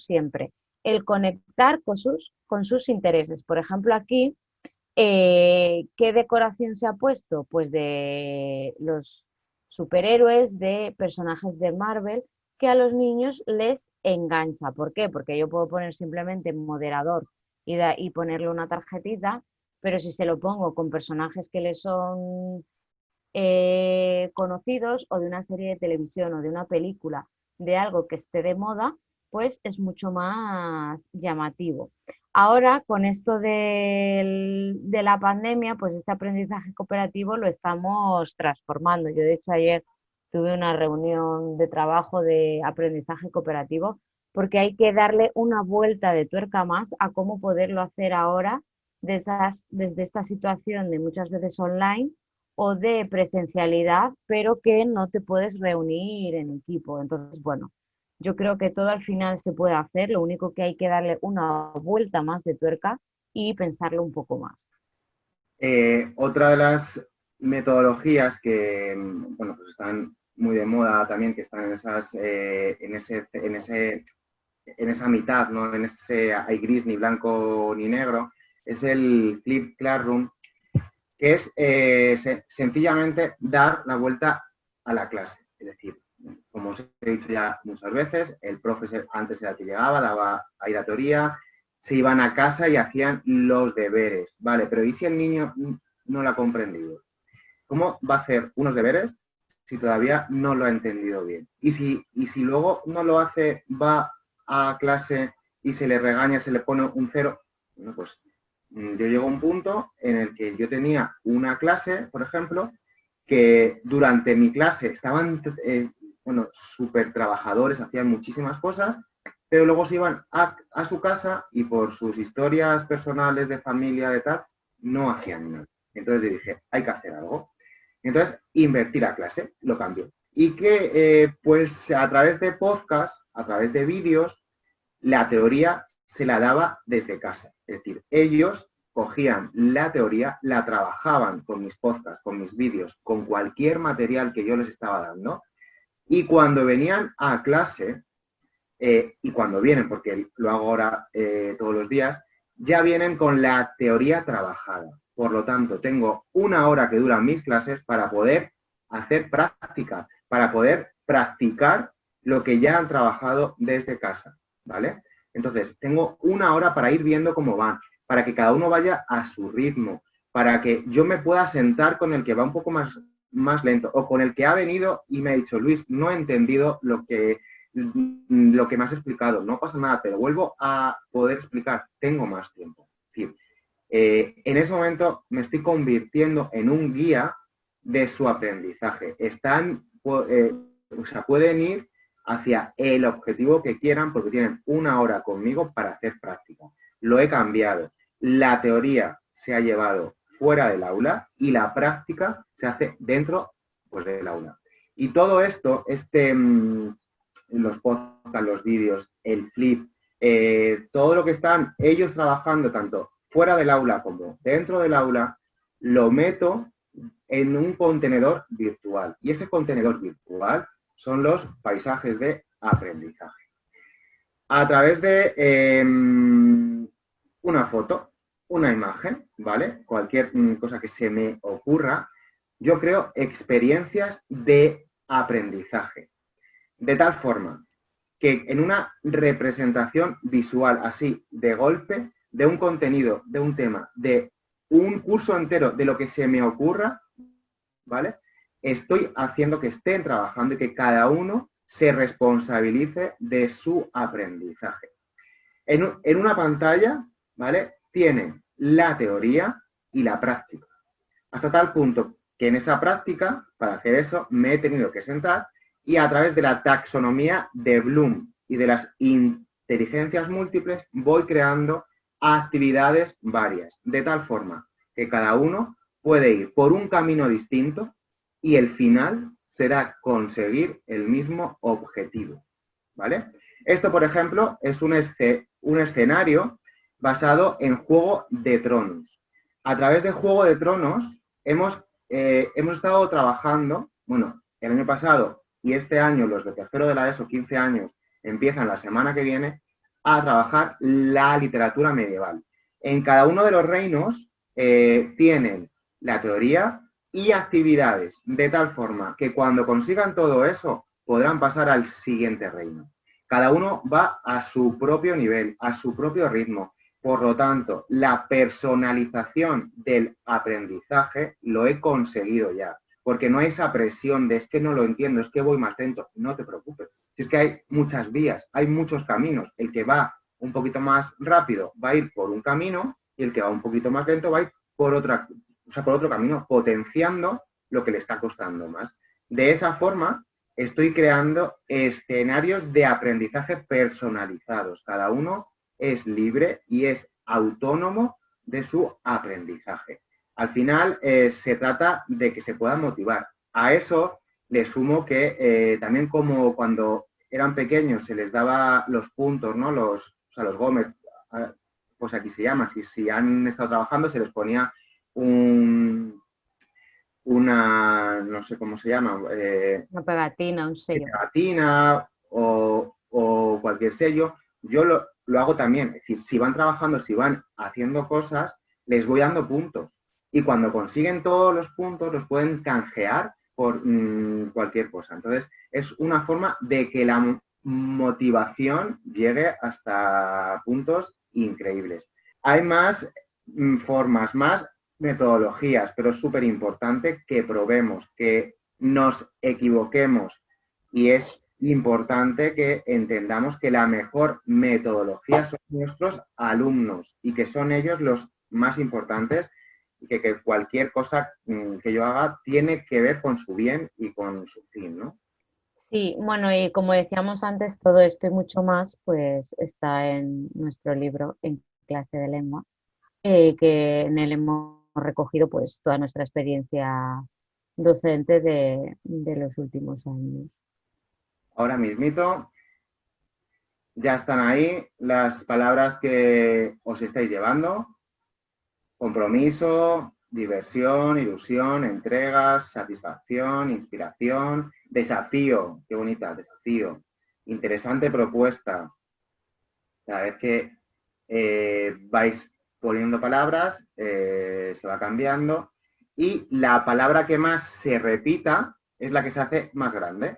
B: siempre, el conectar con sus intereses. Por ejemplo, aquí, ¿qué decoración se ha puesto? Pues de los superhéroes, de personajes de Marvel, que a los niños les engancha. ¿Por qué? Porque yo puedo poner simplemente moderador y ponerle una tarjetita, pero si se lo pongo con personajes que les son conocidos o de una serie de televisión o de una película, de algo que esté de moda, pues es mucho más llamativo. Ahora, con esto de la pandemia, pues este aprendizaje cooperativo lo estamos transformando. Yo, de hecho, ayer tuve una reunión de trabajo de aprendizaje cooperativo porque hay que darle una vuelta de tuerca más a cómo poderlo hacer ahora desde esta situación de muchas veces online o de presencialidad, pero que no te puedes reunir en equipo. Entonces, bueno, yo creo que todo al final se puede hacer, lo único que hay que darle una vuelta más de tuerca y pensarlo un poco más.
A: Otra de las metodologías que bueno, pues están muy de moda también, que están en esa mitad, ¿no? En ese hay gris ni blanco ni negro, es el Flip Classroom, que es sencillamente dar la vuelta a la clase. Es decir, como os he dicho ya muchas veces, el profesor antes era el que llegaba, daba ahí la teoría, se iban a casa y hacían los deberes, ¿vale? Pero ¿y si el niño no lo ha comprendido? ¿Cómo va a hacer unos deberes si todavía no lo ha entendido bien? Y si luego no lo hace, va a clase y se le regaña, se le pone un cero, bueno, pues yo llego a un punto en el que yo tenía una clase, por ejemplo, que durante mi clase estaban, bueno, súper trabajadores, hacían muchísimas cosas, pero luego se iban a su casa y por sus historias personales de familia, de tal, no hacían nada. Entonces dije, hay que hacer algo. Entonces, invertir la clase, lo cambié. Y que, pues, a través de podcast, a través de vídeos, la teoría se la daba desde casa. Es decir, ellos cogían la teoría, la trabajaban con mis podcasts, con mis vídeos, con cualquier material que yo les estaba dando. Y cuando venían a clase, y cuando vienen, porque lo hago ahora todos los días, ya vienen con la teoría trabajada. Por lo tanto, tengo una hora que duran mis clases para poder hacer práctica, para poder practicar lo que ya han trabajado desde casa, ¿vale? Entonces, tengo una hora para ir viendo cómo van, para que cada uno vaya a su ritmo, para que yo me pueda sentar con el que va un poco más lento o con el que ha venido y me ha dicho, Luis, no he entendido lo que me has explicado, no pasa nada, te lo vuelvo a poder explicar, tengo más tiempo. Es decir, en ese momento me estoy convirtiendo en un guía de su aprendizaje. O sea, pueden ir hacia el objetivo que quieran porque tienen una hora conmigo para hacer práctica. Lo he cambiado. la teoría se ha llevado fuera del aula y la práctica se hace dentro, pues, del aula. Y todo esto, los podcasts, los vídeos, el flip, todo lo que están ellos trabajando tanto fuera del aula como dentro del aula, lo meto en un contenedor virtual. Y ese contenedor virtual son los paisajes de aprendizaje. A través de una foto, una imagen, ¿vale? Cualquier cosa que se me ocurra, yo creo experiencias de aprendizaje. De tal forma que en una representación visual así, de golpe, de un contenido, de un tema, de un curso entero, de lo que se me ocurra, ¿vale? Estoy haciendo que estén trabajando y que cada uno se responsabilice de su aprendizaje. En una pantalla, ¿vale? Tienen la teoría y la práctica. Hasta tal punto que en esa práctica, para hacer eso, me he tenido que sentar y a través de la taxonomía de Bloom y de las inteligencias múltiples voy creando actividades varias, de tal forma que cada uno puede ir por un camino distinto y el final será conseguir el mismo objetivo, ¿vale? Esto, por ejemplo, es un escenario basado en Juego de Tronos. A través de Juego de Tronos hemos estado trabajando, bueno, el año pasado y este año los de tercero de la ESO, 15 años, empiezan la semana que viene a trabajar la literatura medieval. En cada uno de los reinos tienen la teoría y actividades, de tal forma que cuando consigan todo eso podrán pasar al siguiente reino. Cada uno va a su propio nivel, a su propio ritmo. Por lo tanto, la personalización del aprendizaje lo he conseguido ya, porque no hay esa presión de es que no lo entiendo, es que voy más lento. No te preocupes, si es que hay muchas vías, hay muchos caminos. El que va un poquito más rápido va a ir por un camino y el que va un poquito más lento va a ir por por otro camino, potenciando lo que le está costando más. De esa forma, estoy creando escenarios de aprendizaje personalizados. Cada uno es libre y es autónomo de su aprendizaje. Al final, se trata de que se puedan motivar. A eso le sumo que también como cuando eran pequeños se les daba los puntos, ¿no? Los gómez, pues aquí se llama, si han estado trabajando se les ponía no sé cómo se llama.
B: Una pegatina, un sello.
A: Pegatina o cualquier sello. Yo lo hago también. Es decir, si van trabajando, si van haciendo cosas, les voy dando puntos. Y cuando consiguen todos los puntos, los pueden canjear por cualquier cosa. Entonces, es una forma de que la motivación llegue hasta puntos increíbles. Hay más formas, más metodologías, pero es súper importante que probemos, que nos equivoquemos y es importante que entendamos que la mejor metodología son nuestros alumnos y que son ellos los más importantes y que cualquier cosa que yo haga tiene que ver con su bien y con su fin, ¿no?
B: Sí, bueno, y como decíamos antes, todo esto y mucho más, pues está en nuestro libro En clase de lengua, que en él hemos recogido pues toda nuestra experiencia docente de los últimos años.
A: Ahora mismito ya están ahí las palabras que os estáis llevando: compromiso, diversión, ilusión, entregas, satisfacción, inspiración, desafío, qué bonita, desafío, interesante propuesta. Cada vez que vais poniendo palabras, se va cambiando y la palabra que más se repita es la que se hace más grande.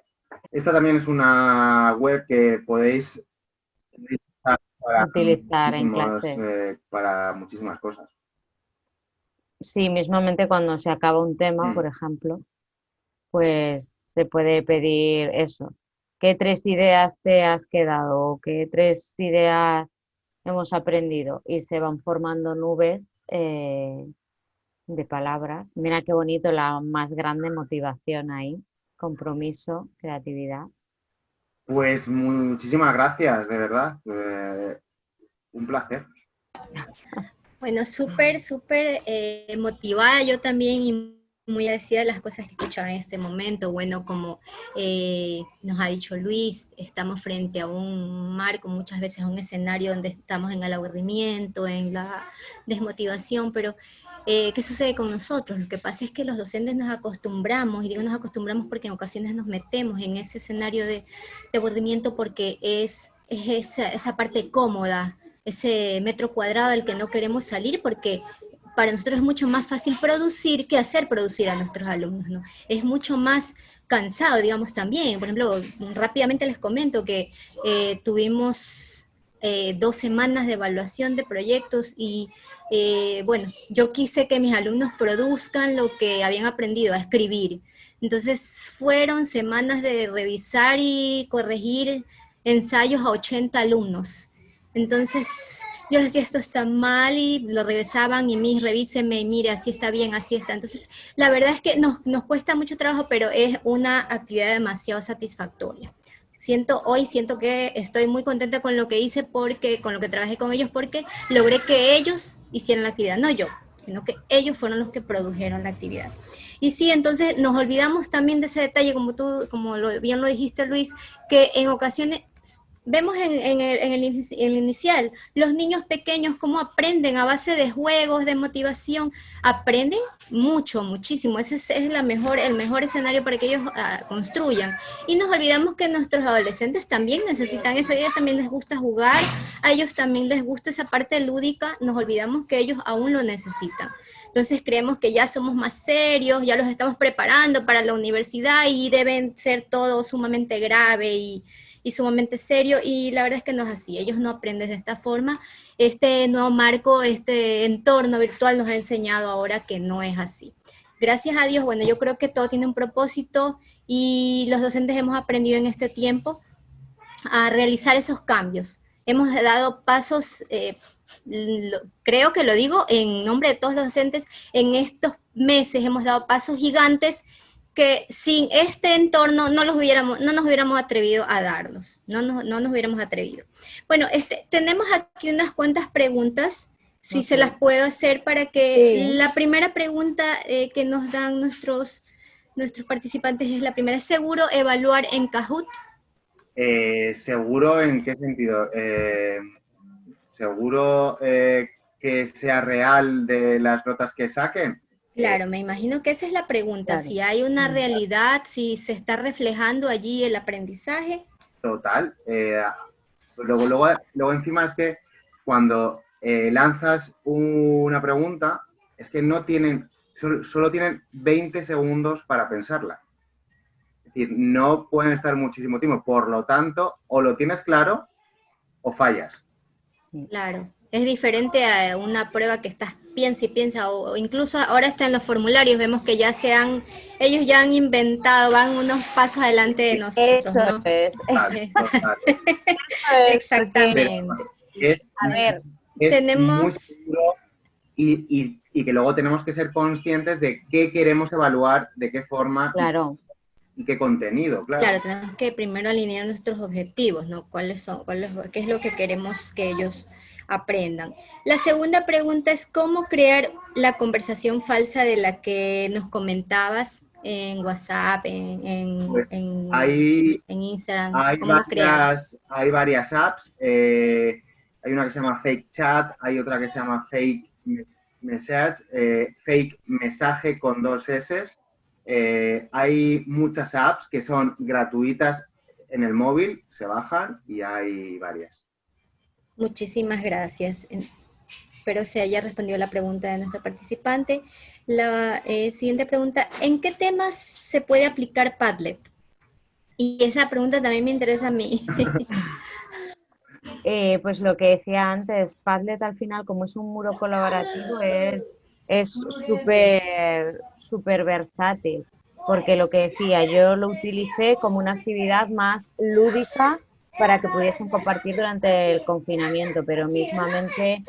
A: Esta también es una web que podéis utilizar
B: Utilizar en clase.
A: para muchísimas cosas.
B: Sí, mismamente cuando se acaba un tema, por ejemplo, pues se puede pedir eso. ¿Qué tres ideas te has quedado? ¿O qué tres ideas hemos aprendido? Y se van formando nubes de palabras. Mira qué bonito, la más grande motivación ahí. Compromiso, creatividad.
A: Pues muchísimas gracias, de verdad. Un placer.
C: Bueno, súper motivada yo también y muy agradecida de las cosas que he escuchado en este momento. Bueno, como nos ha dicho Luis, estamos frente a un marco, muchas veces a un escenario donde estamos en el aburrimiento, en la desmotivación, pero ¿qué sucede con nosotros? Lo que pasa es que los docentes nos acostumbramos, y digo nos acostumbramos porque en ocasiones nos metemos en ese escenario de aburrimiento porque es esa parte cómoda, ese metro cuadrado del que no queremos salir porque para nosotros es mucho más fácil producir que hacer producir a nuestros alumnos, ¿no? Es mucho más cansado, digamos, también. Por ejemplo, rápidamente les comento que tuvimos 2 semanas de evaluación de proyectos y, bueno, yo quise que mis alumnos produzcan lo que habían aprendido a escribir. Entonces fueron semanas de revisar y corregir ensayos a 80 alumnos. Entonces, yo les decía, esto está mal, y lo regresaban y mis revíseme y mire, así está bien, así está. Entonces, la verdad es que nos cuesta mucho trabajo, pero es una actividad demasiado satisfactoria. Siento que estoy muy contenta con lo que hice, porque con lo que trabajé con ellos, porque logré que ellos hicieran la actividad, no yo, sino que ellos fueron los que produjeron la actividad. Y sí, entonces nos olvidamos también de ese detalle, bien lo dijiste, Luis, que en ocasiones vemos en el inicial, los niños pequeños cómo aprenden a base de juegos, de motivación, aprenden mucho, muchísimo. Ese es el mejor escenario para que ellos construyan. Y nos olvidamos que nuestros adolescentes también necesitan eso, a ellos también les gusta jugar, a ellos también les gusta esa parte lúdica, nos olvidamos que ellos aún lo necesitan. Entonces creemos que ya somos más serios, ya los estamos preparando para la universidad y deben ser todo sumamente grave y sumamente serio, y la verdad es que no es así, ellos no aprenden de esta forma. Este nuevo marco, este entorno virtual nos ha enseñado ahora que no es así. Gracias a Dios, bueno, yo creo que todo tiene un propósito y los docentes hemos aprendido en este tiempo a realizar esos cambios. Hemos dado pasos, creo que lo digo en nombre de todos los docentes, en estos meses hemos dado pasos gigantes que sin este entorno no nos hubiéramos atrevido a darlos, no nos hubiéramos atrevido. Bueno, tenemos aquí unas cuantas preguntas, si se las puedo hacer para que la primera pregunta que nos dan nuestros participantes es la primera. ¿Es seguro evaluar en Kahoot?
A: ¿Seguro en qué sentido? ¿Seguro que sea real de las notas que saquen?
C: Claro, me imagino que esa es la pregunta,
B: Claro.
C: si hay una realidad, si se está reflejando allí el aprendizaje.
A: Total. Luego encima es que cuando lanzas una pregunta, es que no tienen, solo tienen 20 segundos para pensarla. Es decir, no pueden estar muchísimo tiempo. Por lo tanto, o lo tienes claro o fallas.
C: Claro, es diferente a una prueba que estás piensa y piensa, o incluso ahora está en los formularios, vemos que ellos ya han inventado, van unos pasos adelante de nosotros,
B: Eso
C: ¿no?
B: es.
C: Exactamente.
B: A ver,
C: tenemos
A: muy seguro y que luego tenemos que ser conscientes de qué queremos evaluar, de qué forma
B: claro.
A: y qué contenido, claro.
C: Claro, tenemos que primero alinear nuestros objetivos, ¿no? ¿Qué es lo que queremos que ellos aprendan? La segunda pregunta es cómo crear la conversación falsa de la que nos comentabas en WhatsApp,
A: Pues hay
C: Instagram. ¿Cómo crear?
A: hay varias apps. Hay una que se llama Fake Chat, hay otra que se llama Fake Message, Fake Mensaje con 2 S. Hay muchas apps que son gratuitas en el móvil, se bajan y hay varias.
C: Muchísimas gracias. Espero se haya respondido la pregunta de nuestro participante. La siguiente pregunta, ¿en qué temas se puede aplicar Padlet? Y esa pregunta también me interesa a mí.
B: Pues lo que decía antes, Padlet al final, como es un muro colaborativo, es súper versátil, porque lo que decía, yo lo utilicé como una actividad más lúdica para que pudiesen compartir durante el confinamiento, pero mismamente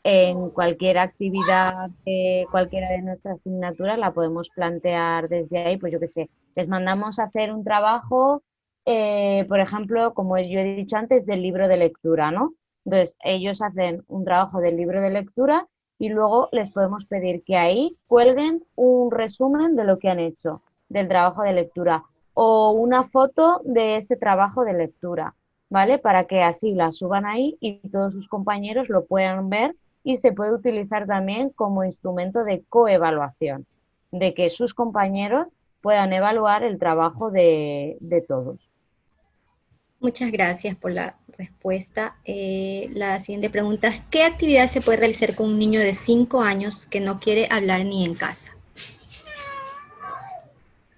B: en cualquier actividad de cualquiera de nuestras asignaturas la podemos plantear desde ahí, pues yo qué sé, les mandamos a hacer un trabajo, por ejemplo, como yo he dicho antes, del libro de lectura, ¿no? Entonces, ellos hacen un trabajo del libro de lectura y luego les podemos pedir que ahí cuelguen un resumen de lo que han hecho, del trabajo de lectura, o una foto de ese trabajo de lectura, ¿vale? Para que así la suban ahí y todos sus compañeros lo puedan ver y se puede utilizar también como instrumento de coevaluación, de que sus compañeros puedan evaluar el trabajo de todos.
C: Muchas gracias por la respuesta. La siguiente pregunta es, ¿qué actividad se puede realizar con un niño de 5 años que no quiere hablar ni en casa?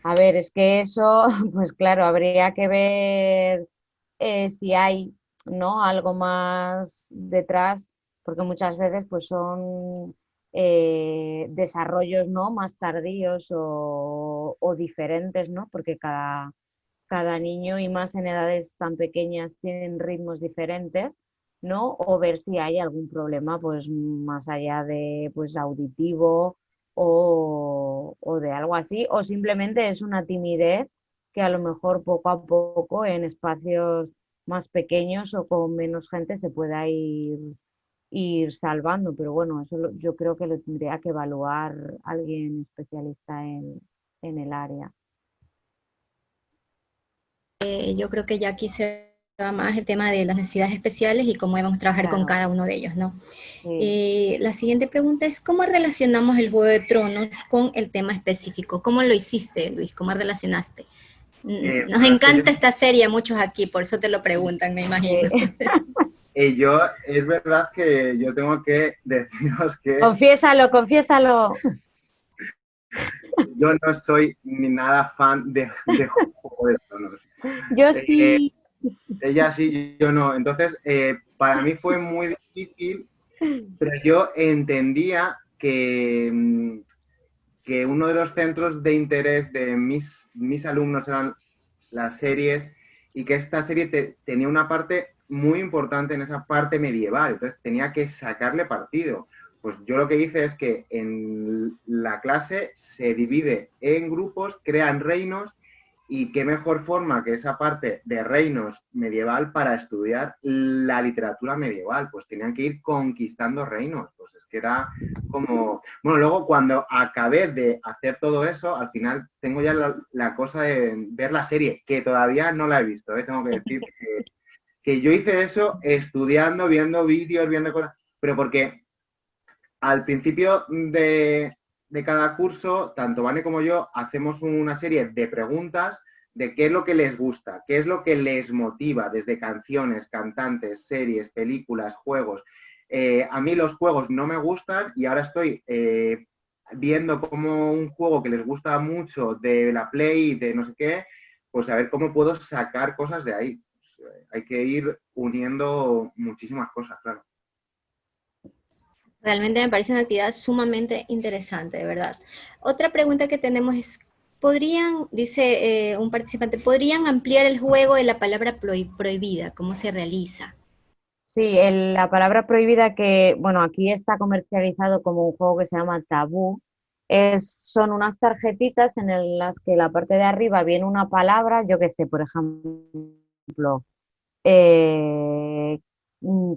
B: A ver, es que eso, pues claro, habría que ver si hay, ¿no? Algo más detrás, porque muchas veces pues son desarrollos, ¿no? Más tardíos o diferentes, ¿no? Porque cada niño y más en edades tan pequeñas tienen ritmos diferentes, ¿no? O ver si hay algún problema pues más allá de pues auditivo o de algo así, o simplemente es una timidez que a lo mejor poco a poco en espacios más pequeños o con menos gente se pueda ir salvando, pero bueno, eso yo creo que lo tendría que evaluar alguien especialista en el área.
C: Yo creo que ya aquí se va más el tema de las necesidades especiales y cómo vamos a trabajar con
B: Claro,
C: cada uno de ellos, ¿no?
B: sí.
C: La siguiente pregunta es, ¿cómo relacionamos el Juego de Tronos con el tema específico? ¿Cómo lo hiciste, Luis? ¿Cómo relacionaste? Nos
A: Bueno, es que
C: encanta esta serie a muchos aquí, por eso te lo preguntan, me imagino.
A: es verdad que yo tengo que deciros que
B: Confiésalo, confiésalo.
A: yo no soy ni nada fan de Juego de Tronos.
B: Yo
A: Eh,
B: sí.
A: Ella sí, yo no. Entonces, para mí fue muy difícil, pero yo entendía que uno de los centros de interés de mis alumnos eran las series y que esta serie tenía una parte muy importante en esa parte medieval, entonces tenía que sacarle partido. Pues yo lo que hice es que en la clase se divide en grupos, crean reinos y qué mejor forma que esa parte de reinos medieval para estudiar la literatura medieval, pues tenían que ir conquistando reinos, pues es que era como, bueno, luego cuando acabé de hacer todo eso, al final tengo ya la cosa de ver la serie, que todavía no la he visto, ¿eh? Tengo que decir que yo hice eso estudiando, viendo vídeos, viendo cosas, pero porque al principio de cada curso, tanto Vane como yo hacemos una serie de preguntas de qué es lo que les gusta, qué es lo que les motiva, desde canciones, cantantes, series, películas, juegos. A mí los juegos no me gustan y ahora estoy viendo como un juego que les gusta mucho de la Play, de no sé qué, pues a ver cómo puedo sacar cosas de ahí. Pues, hay que ir uniendo muchísimas cosas, claro.
C: Realmente me parece una actividad sumamente interesante, de verdad. Otra pregunta que tenemos es, dice un participante, ¿podrían ampliar el juego de la palabra prohibida? ¿Cómo se realiza?
B: Sí, la palabra prohibida que, bueno, aquí está comercializado como un juego que se llama Tabú, son unas tarjetitas las que la parte de arriba viene una palabra, yo qué sé, por ejemplo, eh,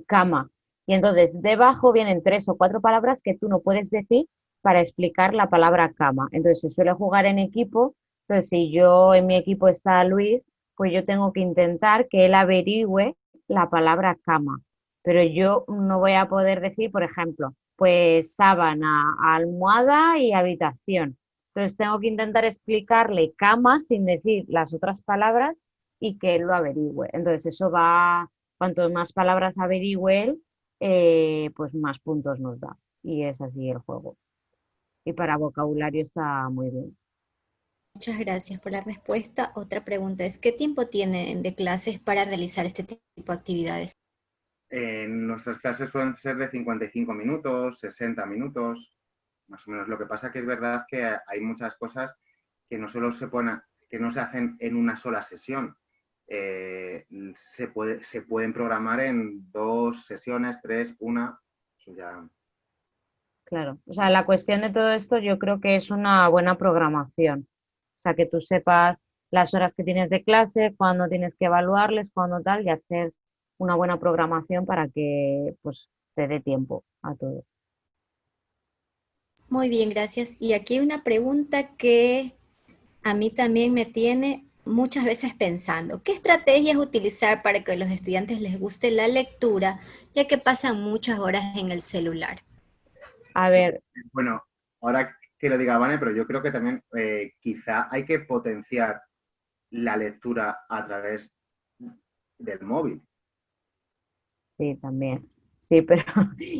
B: cama. Y entonces debajo vienen tres o cuatro palabras que tú no puedes decir para explicar la palabra cama. Entonces se suele jugar en equipo. Entonces si yo en mi equipo está Luis, pues yo tengo que intentar que él averigüe la palabra cama. Pero yo no voy a poder decir, por ejemplo, pues sábana, almohada y habitación. Entonces tengo que intentar explicarle cama sin decir las otras palabras y que él lo averigüe. Entonces eso va, cuanto más palabras averigüe él, pues más puntos nos da. Y es así el juego. Y para vocabulario está muy bien.
C: Muchas gracias por la respuesta. Otra pregunta es, ¿qué tiempo tienen de clases para realizar este tipo de actividades?
A: Nuestras clases suelen ser de 55 minutos, 60 minutos, más o menos. Lo que pasa que es verdad que hay muchas cosas que no solo que no se hacen en una sola sesión. Se pueden programar en dos sesiones, tres, una. Eso ya.
B: Claro. O sea, la cuestión de todo esto yo creo que es una buena programación. O sea, que tú sepas las horas que tienes de clase, cuándo tienes que evaluarles, cuándo tal, y hacer una buena programación para que pues te dé tiempo a todo.
C: Muy bien, gracias. Y aquí hay una pregunta que a mí también me tiene muchas veces pensando, ¿qué estrategias utilizar para que a los estudiantes les guste la lectura, ya que pasan muchas horas en el celular?
B: A ver,
A: Bueno, ahora que lo diga Vane, pero yo creo que también quizá hay que potenciar la lectura a través del móvil.
B: sí, también. Sí, pero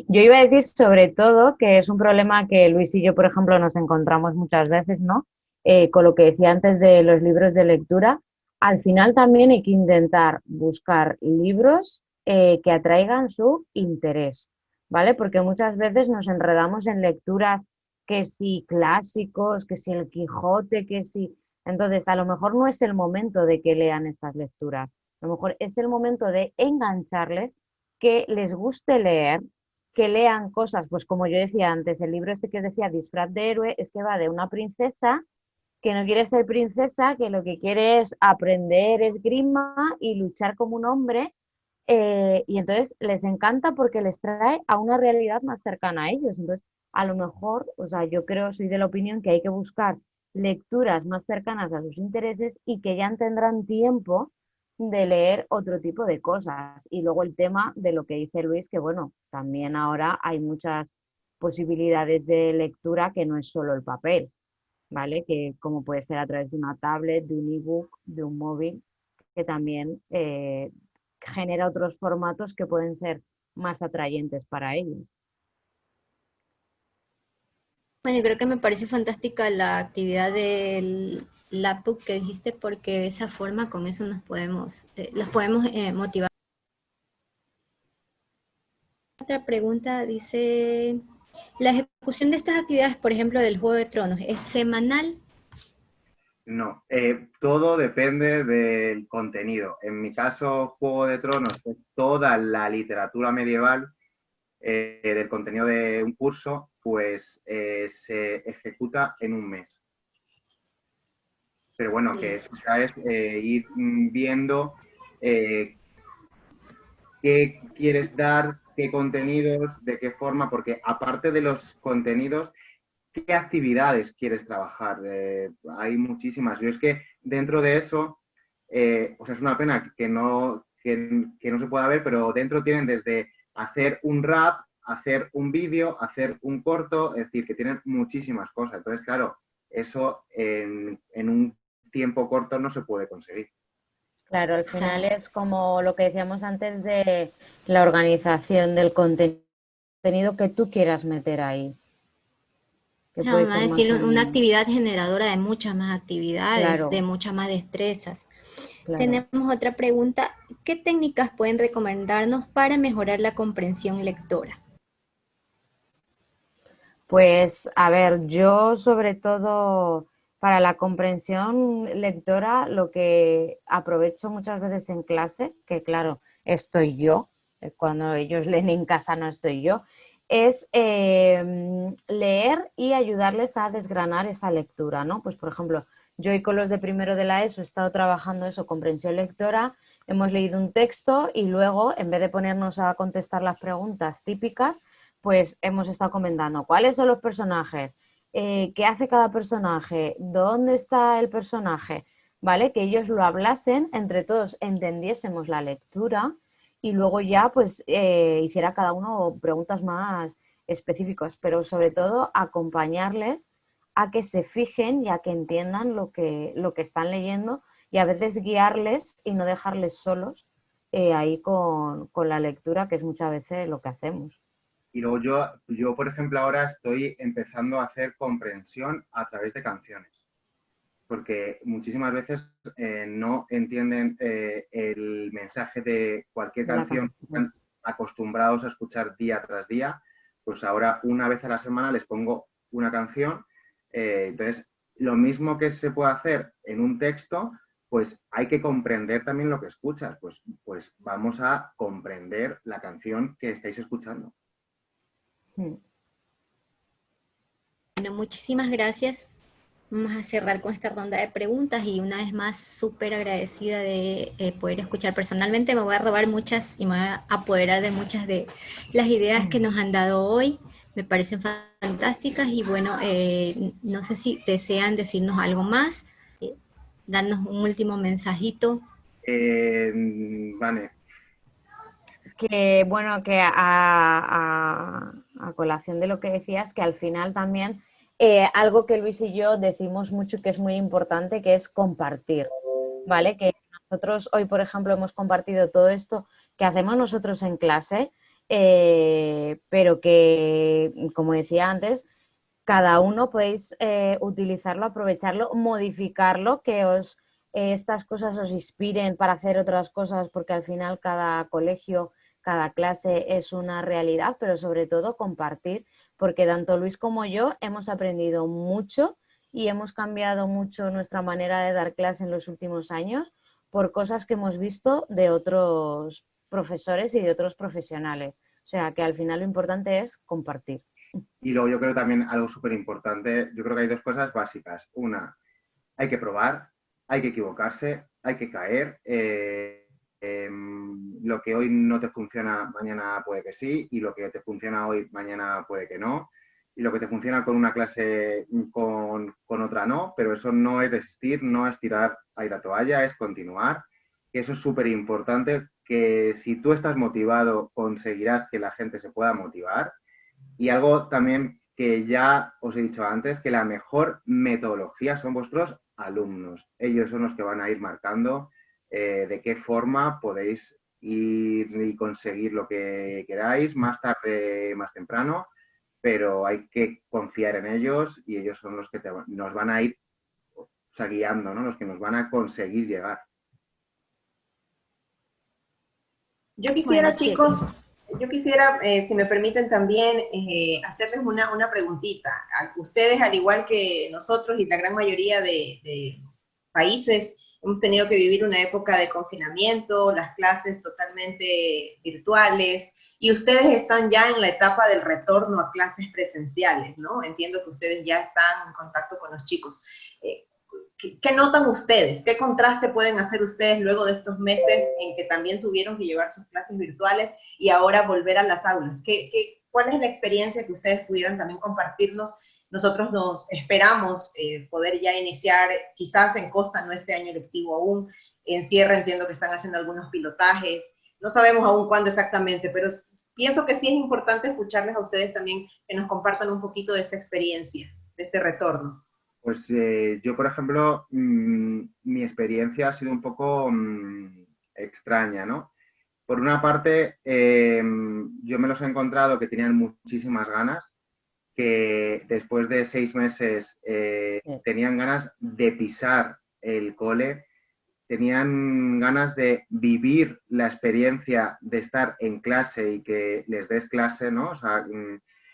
B: yo iba a decir sobre todo que es un problema que Luis y yo, por ejemplo, nos encontramos muchas veces, ¿no? Con lo que decía antes de los libros de lectura, al final también hay que intentar buscar libros que atraigan su interés, ¿vale? Porque muchas veces nos enredamos en lecturas que si clásicos, que si el Quijote, que si... Entonces, a lo mejor no es el momento de que lean estas lecturas, a lo mejor es el momento de engancharles, que les guste leer, que lean cosas, pues como yo decía antes, el libro este que os decía, Disfraz de héroe, es que va de una princesa que no quiere ser princesa, que lo que quiere es aprender esgrima y luchar como un hombre, y entonces les encanta porque les trae a una realidad más cercana a ellos. Entonces, a lo mejor, o sea, yo creo, soy de la opinión que hay que buscar lecturas más cercanas a sus intereses y que ya tendrán tiempo de leer otro tipo de cosas. Y luego el tema de lo que dice Luis, que bueno, también ahora hay muchas posibilidades de lectura que no es solo el papel, ¿vale? Que como puede ser a través de una tablet, de un ebook, de un móvil, que también genera otros formatos que pueden ser más atrayentes para ellos.
C: Bueno, yo creo que me parece fantástica la actividad del lapbook que dijiste, porque de esa forma con eso los podemos motivar. Otra pregunta dice, ¿la ejecución de estas actividades, por ejemplo, del Juego de Tronos, es semanal?
A: No, todo depende del contenido. En mi caso, Juego de Tronos es toda la literatura medieval del contenido de un curso, pues se ejecuta en un mes. Pero bueno, que
C: Bien.
A: eso ya es ir viendo eh, qué quieres dar, qué contenidos, de qué forma, porque aparte de los contenidos, ¿qué actividades quieres trabajar? Hay muchísimas. Yo es que dentro de eso, o sea, es una pena que no se pueda ver, pero dentro tienen desde hacer un rap, hacer un vídeo, hacer un corto, es decir, que tienen muchísimas cosas. Entonces, claro, eso en un tiempo corto no se puede conseguir.
B: Claro, al final
C: Exacto.
B: es como lo que decíamos antes de la organización del contenido que tú quieras meter ahí, que puede
C: Vamos a
B: ser más
C: decir,
B: o
C: una
B: menos.
C: actividad generadora de muchas más actividades, de
B: Claro,
C: muchas más destrezas.
B: claro.
C: Tenemos otra pregunta. ¿Qué técnicas pueden recomendarnos para mejorar la comprensión lectora?
B: Pues a ver, yo sobre todo para la comprensión lectora, lo que aprovecho muchas veces en clase, que claro, estoy yo, cuando ellos leen en casa no estoy yo, es leer y ayudarles a desgranar esa lectura, ¿no? Pues por ejemplo, yo y con los de primero de la ESO he estado trabajando eso, comprensión lectora, hemos leído un texto y luego, en vez de ponernos a contestar las preguntas típicas, pues hemos estado comentando cuáles son los personajes, qué hace cada personaje, dónde está el personaje, ¿vale? Que ellos lo hablasen, entre todos entendiésemos la lectura y luego ya pues hiciera cada uno preguntas más específicas, pero sobre todo acompañarles a que se fijen y a que entiendan lo que están leyendo y a veces guiarles y no dejarles solos ahí con la lectura, que es muchas veces lo que hacemos.
A: Y luego yo, por ejemplo, ahora estoy empezando a hacer comprensión a través de canciones, porque muchísimas veces no entienden el mensaje de cualquier
B: De la
A: canción que
B: canción.
A: están acostumbrados a escuchar día tras día. Pues ahora una vez a la semana les pongo una canción. Entonces, lo mismo que se puede hacer en un texto, pues hay que comprender también lo que escuchas. Pues vamos a comprender la canción que estáis escuchando.
B: Mm.
C: Bueno, muchísimas gracias. Vamos a cerrar con esta ronda de preguntas y una vez más súper agradecida de poder escuchar. Personalmente me voy a robar muchas y me voy a apoderar de muchas de las ideas que
B: Mm.
C: nos han dado hoy. me parecen fantásticas y bueno, no sé si desean decirnos algo más, eh, darnos un último mensajito.
A: Vale,
B: Que bueno, que a colación de lo que decías, que al final también algo que Luis y yo decimos mucho que es muy importante, que es compartir, ¿vale? Que nosotros hoy, por ejemplo, hemos compartido todo esto que hacemos nosotros en clase, pero que, como decía antes, cada uno podéis utilizarlo, aprovecharlo, modificarlo, que estas cosas os inspiren para hacer otras cosas, porque al final cada colegio, cada clase es una realidad, pero sobre todo compartir, porque tanto Luis como yo hemos aprendido mucho y hemos cambiado mucho nuestra manera de dar clase en los últimos años por cosas que hemos visto de otros profesores y de otros profesionales. O sea que al final lo importante es compartir.
A: y luego yo creo también algo súper importante, yo creo que hay dos cosas básicas. Una, hay que probar, hay que equivocarse, hay que caer. Lo que hoy no te funciona, mañana puede que sí, y lo que te funciona hoy, mañana puede que no. Y lo que te funciona con una clase, con otra no, pero eso no es desistir, no es tirar ahí la toalla, es continuar. Y eso es súper importante, que si tú estás motivado, conseguirás que la gente se pueda motivar. Y algo también que ya os he dicho antes, que la mejor metodología son vuestros alumnos. Ellos son los que van a ir marcando de qué forma podéis ir y conseguir lo que queráis, más tarde, más temprano, pero hay que confiar en ellos y ellos son los que nos van a ir, o sea, guiando, ¿no? Los que nos van a conseguir llegar.
D: Yo
C: Bueno,
D: quisiera,
C: chicos,
D: chicos, yo quisiera, si me permiten también, hacerles una preguntita. Ustedes, al igual que nosotros y la gran mayoría de países, hemos tenido que vivir una época de confinamiento, las clases totalmente virtuales, y ustedes están ya en la etapa del retorno a clases presenciales, ¿no? Entiendo que ustedes ya están en contacto con los chicos. Eh, ¿Qué notan ustedes? ¿Qué contraste pueden hacer ustedes luego de estos meses en que también tuvieron que llevar sus clases virtuales y ahora volver a las aulas? ¿Cuál es la experiencia que ustedes pudieran también compartirnos? Nosotros nos esperamos poder ya iniciar, quizás en Costa, no este año lectivo aún, en Sierra entiendo que están haciendo algunos pilotajes, no sabemos aún cuándo exactamente, pero pienso que sí es importante escucharles a ustedes también, que nos compartan un poquito de esta experiencia, de este retorno.
A: Pues yo, por ejemplo, mi experiencia ha sido un poco extraña, ¿no? Por una parte, yo me los he encontrado que tenían muchísimas ganas, que después de 6 meses
B: Sí.
A: tenían ganas de pisar el cole, tenían ganas de vivir la experiencia de estar en clase y que les des clase, ¿no? O sea,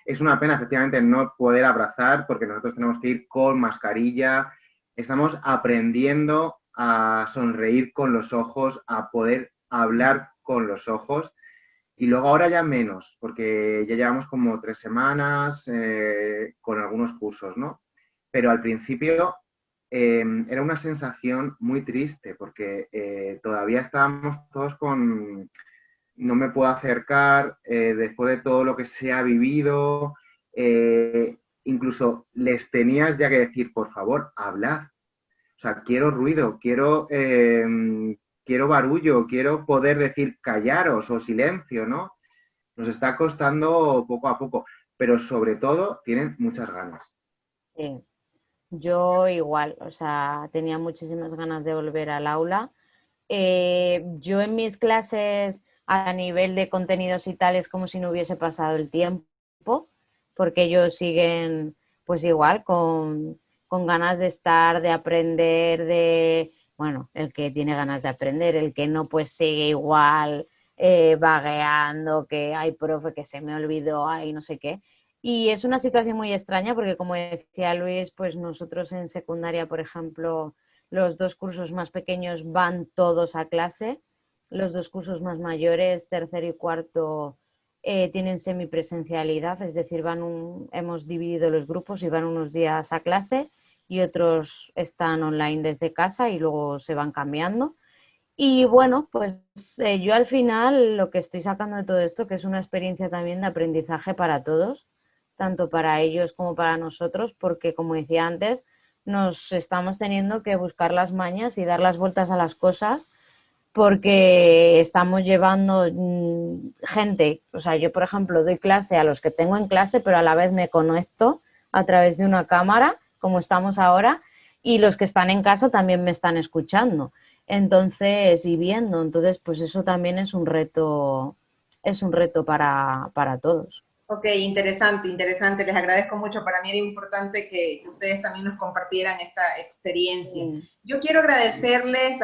A: es una pena efectivamente no poder abrazar porque nosotros tenemos que ir con mascarilla. Estamos aprendiendo a sonreír con los ojos, a poder hablar con los ojos. Y luego ahora ya menos, porque ya llevamos como 3 semanas con algunos cursos, ¿no? Pero al principio era una sensación muy triste, porque todavía estábamos todos con, no me puedo acercar, después de todo lo que se ha vivido, incluso les tenías ya que decir, por favor, hablad. O sea, quiero ruido, quiero barullo, quiero poder decir callaros o silencio, ¿no? Nos está costando poco a poco, pero sobre todo tienen muchas ganas.
B: Sí. Yo igual, o sea, tenía muchísimas ganas de volver al aula. Yo en mis clases a nivel de contenidos y tal es como si no hubiese pasado el tiempo, porque ellos siguen pues igual con ganas de estar, de aprender, de, bueno, el que tiene ganas de aprender, el que no pues sigue igual vagueando, que hay profe que se me olvidó, hay no sé qué. Y es una situación muy extraña porque, como decía Luis, pues nosotros en secundaria, por ejemplo, los dos cursos más pequeños van todos a clase, los dos cursos más mayores, tercero y cuarto, tienen semipresencialidad, es decir, hemos dividido los grupos y van unos días a clase y otros están online desde casa y luego se van cambiando. Y bueno, pues yo al final lo que estoy sacando de todo esto, que es una experiencia también de aprendizaje para todos, tanto para ellos como para nosotros, porque como decía antes, nos estamos teniendo que buscar las mañas y dar las vueltas a las cosas porque estamos llevando gente, o sea, yo por ejemplo doy clase a los que tengo en clase, pero a la vez me conecto a través de una cámara, como estamos ahora, y los que están en casa también me están escuchando, entonces, y viendo, entonces pues eso también es un reto para todos.
D: Ok, interesante, interesante. Les agradezco mucho. Para mí era importante que ustedes también nos compartieran esta experiencia.
B: Sí.
D: Yo quiero agradecerle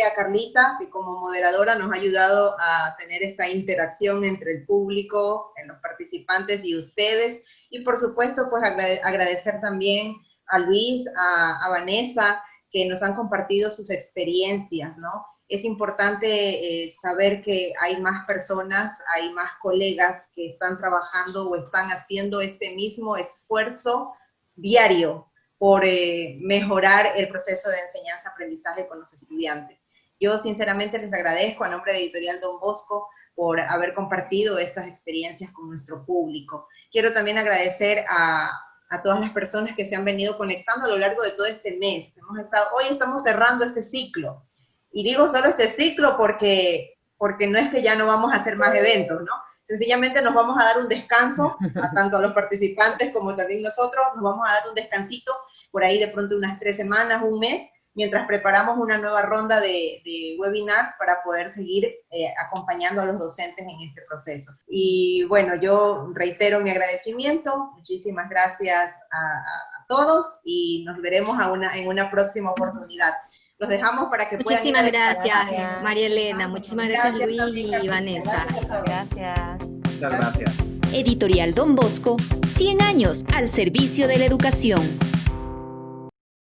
D: a Carlita, que como moderadora nos ha ayudado a tener esta interacción entre el público, los participantes y ustedes. Y por supuesto, pues agradecer también a Luis, a Vanessa, que nos han compartido sus experiencias, ¿no? Es importante saber que hay más personas, hay más colegas que están trabajando o están haciendo este mismo esfuerzo diario por mejorar el proceso de enseñanza-aprendizaje con los estudiantes. Yo sinceramente les agradezco a nombre de Editorial Don Bosco por haber compartido estas experiencias con nuestro público. Quiero también agradecer a todas las personas que se han venido conectando a lo largo de todo este mes. Hoy estamos cerrando este ciclo. Y digo solo este ciclo porque no es que ya no vamos a hacer más eventos, ¿no? Sencillamente nos vamos a dar un descanso, tanto a los participantes como también nosotros, nos vamos a dar un descansito, por ahí de pronto unas 3 semanas, un mes, mientras preparamos una nueva ronda de webinars para poder seguir acompañando a los docentes en este proceso. Y bueno, yo reitero mi agradecimiento, muchísimas gracias a todos y nos veremos en una próxima oportunidad. Los dejamos para que puedan...
C: Muchísimas gracias, María Elena. Muchísimas gracias, Luis y Vanessa.
B: Gracias.
A: Muchas gracias.
E: Editorial Don Bosco, 100 años al servicio de la educación.